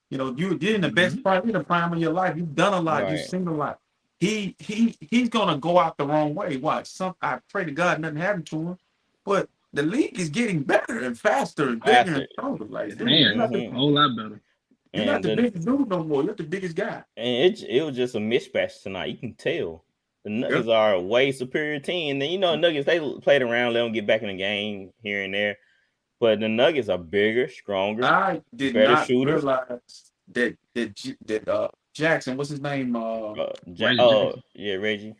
You know, you're in the best prime, you're the prime of your life. You've done a lot. You've Right. seen a lot. He's gonna go out the wrong way. Watch. I pray to God nothing happened to him. But the league is getting better and faster and bigger and Faster. stronger. Like, It dude, has a whole lot better. you're not And the then biggest dude no more. You're the biggest guy. and it was just a mismatch tonight. You can tell the Nuggets Yep. are a way superior team. And then you know Nuggets, they played around, let them get back in the game here and there. But the Nuggets are bigger, stronger, I did better not shooters. realize that Jackson, what's his name? Reggie Jackson. Yeah, Reggie.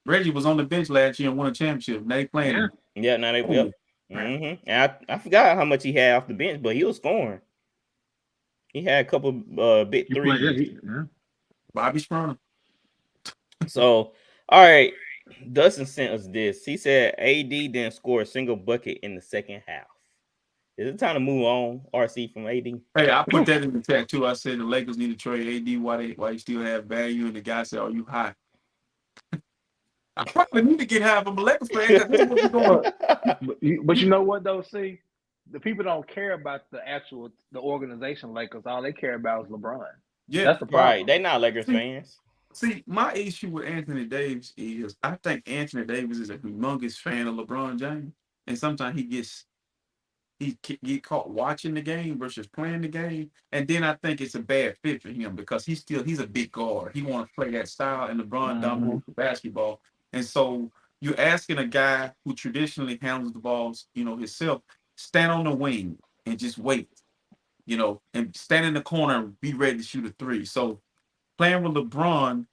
Reggie was on the bench last year and won a championship. Now they playing Yeah. him. Yeah, now they Oh, And I forgot how much he had off the bench, but he was scoring. He had a couple big He played. threes. Yeah. Bobby Sprono. So, all right, Dustin sent us this. He said AD didn't score a single bucket in the second half. Is it time to move on, RC, from AD? Hey, I put that in the chat too. I said the Lakers need to trade AD while you still have value, and the guy said, "Are you high?" I probably need to get high from a Lakers fan because this is what we're going. But you know what though? See, the people don't care about the organization Lakers. All they care about is LeBron. Yeah, That's the Right. problem. They not Lakers see, fans. see, my issue with Anthony Davis is I think Anthony Davis is a humongous fan of LeBron James, and sometimes he get caught watching the game versus playing the game, and then I think it's a bad fit for him because he's a big guard. He want to play that style, and LeBron dominates the basketball, and so you're asking a guy who traditionally handles the balls, himself, stand on the wing and just wait, and stand in the corner and be ready to shoot a three. So playing with LeBron,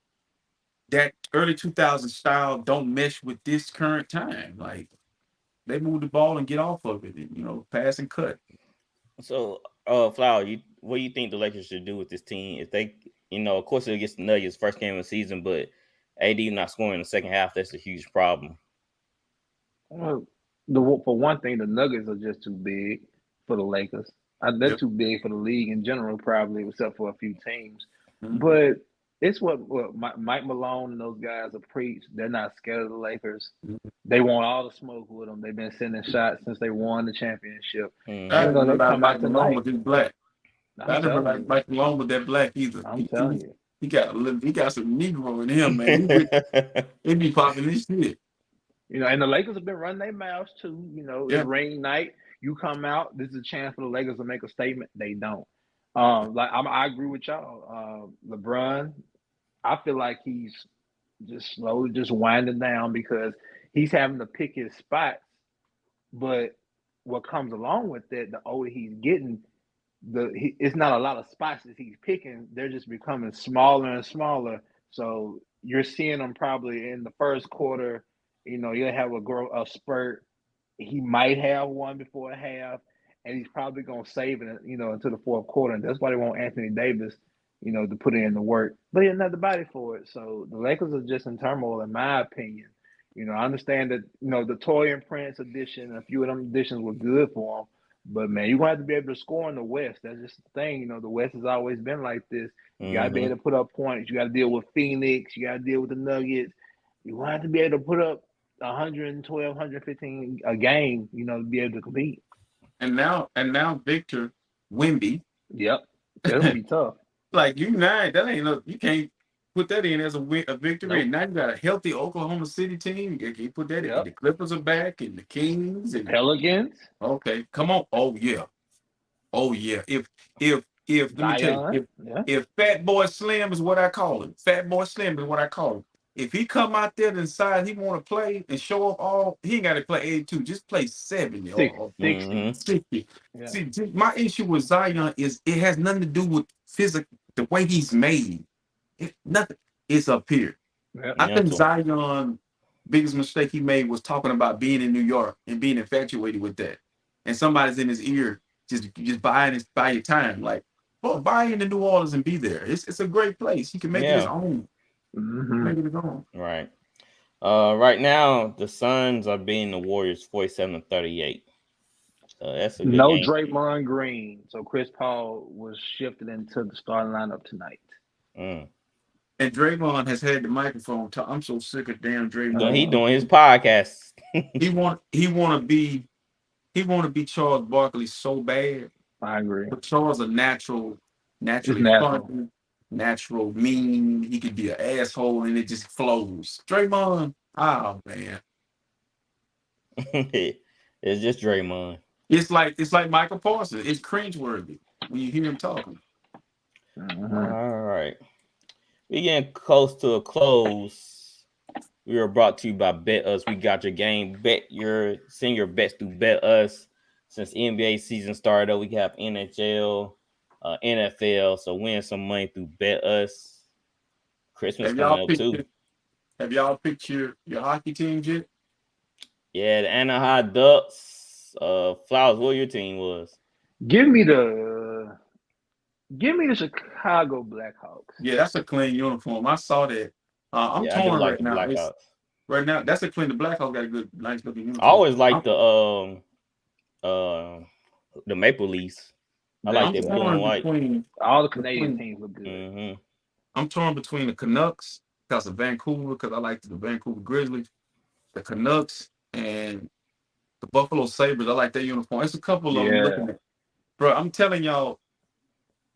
that early 2000 style don't mesh with this current time. Like they move the ball and get off of it, and, pass and cut. So, Flower, what do you think the Lakers should do with this team? If they, of course, it gets the Nuggets first game of the season, but AD not scoring in the second half, that's a huge problem. Well, for one thing, the Nuggets are just too big for the Lakers. They're too big for the league in general, probably, except for a few teams. Mhm. But it's what Mike Malone and those guys are preach. They're not scared of the Lakers. They want all the smoke with them. They've been sending shots since they won the championship. I And didn't they realize come Mike out Malone tonight. was this black. I I'm didn't telling realize you. Mike Malone was that black either. I'm telling you. He got some Negro in him, man. He be popping this shit. And the Lakers have been running their mouths too. It's Yeah. rain night. You come out. This is a chance for the Lakers to make a statement. They don't. I agree with y'all. LeBron, I feel like he's just slowly just winding down because he's having to pick his spots. But what comes along with it, the older he's getting, it's not a lot of spots that he's picking. They're just becoming smaller and smaller. So you're seeing him probably in the first quarter. You'll have a spurt. He might have one before a half, and he's probably gonna save it, until the fourth quarter. And that's why they want Anthony Davis, to put in the work. But he has not the body for it. So the Lakers are just in turmoil, in my opinion. I understand that the Torian Prince edition, a few of them editions were good for him. But man, you're gonna have to be able to score in the West. That's just the thing. The West has always been like this. You gotta be able to put up points. You gotta deal with Phoenix. You gotta deal with the Nuggets. You want to have to be able to put up 112, 115 a game, to be able to compete. And now Victor Wemby. Yep, that's gonna be tough. Like that ain't you can't put that in as a victory. Nope. And now you got a healthy Oklahoma City team. You put that in. The Clippers are back, and the Kings and Pelicans. Okay, come on. Oh yeah. If let me tell you, if Fat Boy Slim is what I call him. Fat Boy Slim is what I call him. if he come out there and decide he want to play and show off all, he ain't got to play 82. Just play 70 or 60. 60. Yeah. See, my issue with Zion is it has nothing to do with physical, the way he's made. Nothing. It's up here. Yeah. I think Zion, biggest mistake he made was talking about being in New York and being infatuated with that. And somebody's in his ear just buy your time. Like, well, buy into New Orleans and be there. It's a great place. He can make it his own. Make it his own. Right. Right now, the Suns are beating the Warriors 47-38. So that's a good No game. Draymond Green, so Chris Paul was shifted into the starting lineup tonight. Mm. And Draymond has had the microphone talk. I'm so sick of damn Draymond. He doing his podcast. he want to be Charles Barkley so bad. I agree. But Charles a naturally fun, natural, mean. He could be an asshole and it just flows. Draymond, oh man. It's just Draymond. It's like Michael Parsons. It's cringeworthy when you hear him talking. All right. We're getting close to a close. We are brought to you by Bet Us. We got your game. Send your bets through Bet Us. Since NBA season started up, we have NHL, NFL. So win some money through Bet Us. Christmas coming up too. Have y'all picked your hockey teams yet? Yeah, the Anaheim Ducks. Flowers, what your team was? Give me the Chicago Blackhawks. Yeah, that's a clean uniform. I saw that. I'm torn right now. Right now, that's a clean. The Blackhawks got a good, nice looking uniform. I always like the Maple Leafs. I like that blue and white. All the Canadian teams look good. Mm-hmm. I'm torn between the Canucks because of Vancouver, because I like the Vancouver Grizzlies, the Canucks, and the Buffalo Sabres. I like their uniform. It's a couple of them looking at. Bro, I'm telling y'all,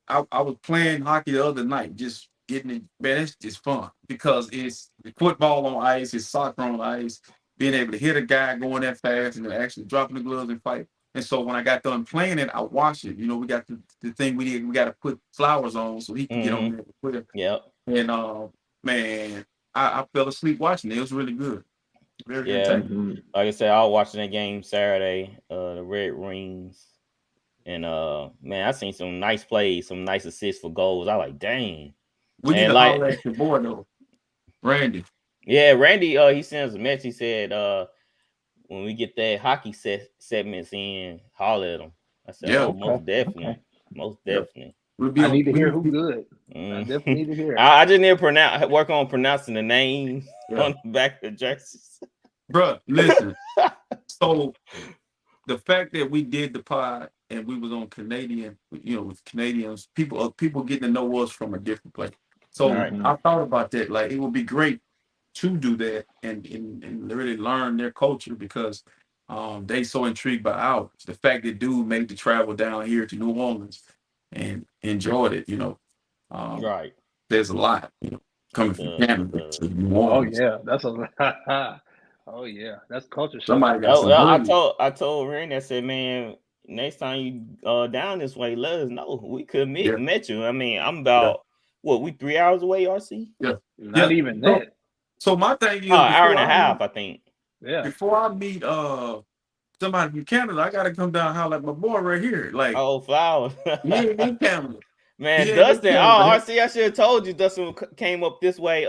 I was playing hockey the other night, just getting it. Man, it's just fun because it's football on ice, it's soccer on ice, being able to hit a guy going that fast and actually dropping the gloves and fight. And so when I got done playing it, I watched it. You know, we got the thing we got to put flowers on so he can get on there. With it. And man, I fell asleep watching it. It was really good. Very entertaining. Like I said, I was watching that game Saturday, the Red Wings. And man, I seen some nice plays, some nice assists for goals. I like, dang. We need to holler at your boy though, Randy. Yeah, Randy. He sent us a message. He said, when we get that hockey segments in, holler at him. I said, most definitely, most definitely. I need to hear who good. I definitely need to hear. I just need to work on pronouncing the names on the back of the jerseys. Bro, listen. So the fact that we did the pod and we was on Canadian, with Canadians, people getting to know us from a different place. So I thought about that. Like, it would be great to do that and really learn their culture because they so intrigued by ours. The fact that dude made the travel down here to New Orleans and enjoyed it, right. There's a lot, coming from Canada to New Orleans. Oh yeah, that's a oh yeah, that's culture shock. Somebody got I told Randy, I said, man, next time you down this way, let us know. We could met you. I mean, I'm about we 3 hours away, RC? Yeah. Not even that. So my thing is hour and a half, I think. Yeah. Before I meet somebody from Canada, I gotta come down and holler at my boy right here. Like, Flowers. He ain't in Canada. Man, Dustin. RC, I should have told you Dustin came up this way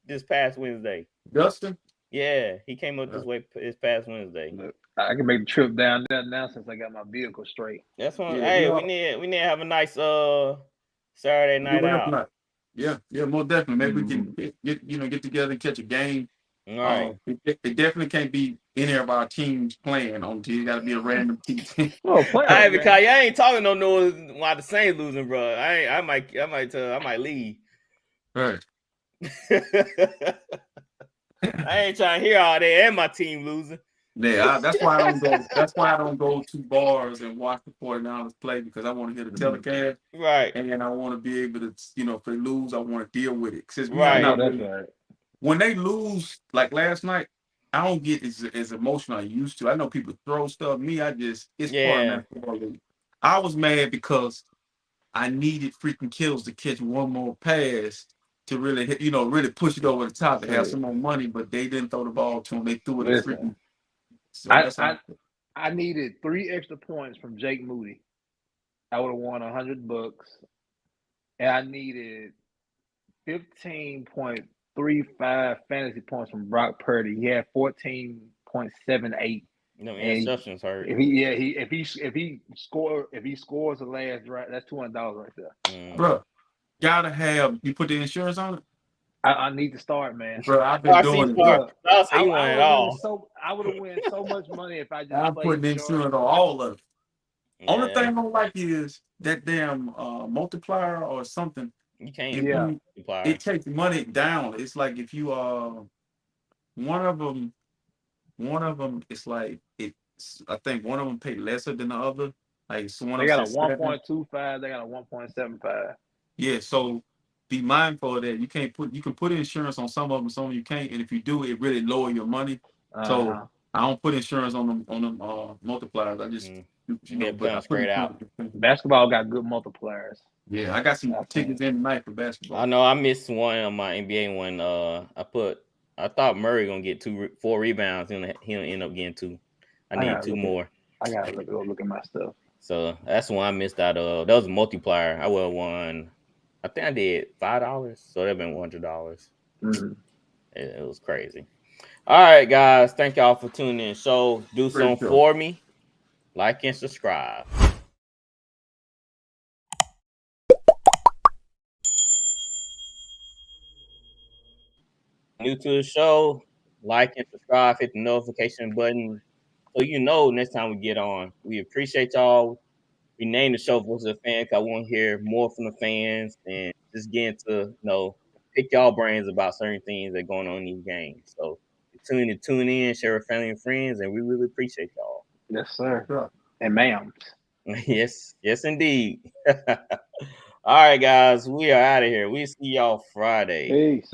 this past Wednesday. Dustin? Yeah, he came up this way this past Wednesday. Look, I can make the trip down there now since I got my vehicle straight. That's what. We need to have a nice Saturday night out. Yeah, most definitely. Maybe we can get together and catch a game. All right. It definitely can't be any of our teams playing on team. It got to be a random team. Hey, because I ain't talking no noise while the Saints losing, bro. I might leave. Right. I ain't trying to hear all that and my team losing. Yeah, that's why I don't go. That's why I don't go to bars and watch the 49ers play because I want to hear the telecast. Right. And I want to be able to, if they lose, I want to deal with it. Right. When they lose, like last night, I don't get as emotional as I used to. I know people throw stuff. Me, it's part of that. I was mad because I needed freaking Kills to catch one more pass to really hit, really push it over the top to have some more money, but they didn't throw the ball to him. They threw it Listen, freaking. So that's how. I needed 3 extra points from Jake Moody. I would have won $100, and I needed 15.35 fantasy points from Brock Purdy. He had 14.78. No interceptions hurt. If he scores the last drive, that's $200 right there. Bro, gotta have you put the insurance on it. I need to start, man. Bro, I've been doing it. Look, I would have won so much money if I just. I'm putting insurance on all of it. Yeah. Only thing I don't like is that damn multiplier or something. You can't. It takes money down. It's like if you one of them. It's like it's. I think one of them pay lesser than the other. Like so one they got a 1.25. They got a 1.75. Yeah, so be mindful of that. You can put insurance on some of them, some of them you can't, and if you do, it really lower your money. So I don't put insurance on them multipliers. I just but I straight out. Basketball got good multipliers. Yeah, I got some tickets in tonight for basketball. I know I missed one on my NBA one. I thought Murray gonna get 4 rebounds, and he'll end up getting 2. I need 2 more. I gotta go look at my stuff. So that's the one I missed out of. That was a multiplier. I would have won. I think I did $5, so that'd been $100. It was crazy. All right, guys, thank y'all for tuning in. So do something for me, like and subscribe. New to the show, like and subscribe, hit the notification button so you know next time we get on. We appreciate y'all. We named the show Voice of the Fan because I want to hear more from the fans and just getting to pick y'all brains about certain things that are going on in these games. So tune in, share with family and friends, and we really appreciate y'all. Yes, sir. And ma'am. yes, indeed. All right, guys, we are out of here. We see y'all Friday. Peace.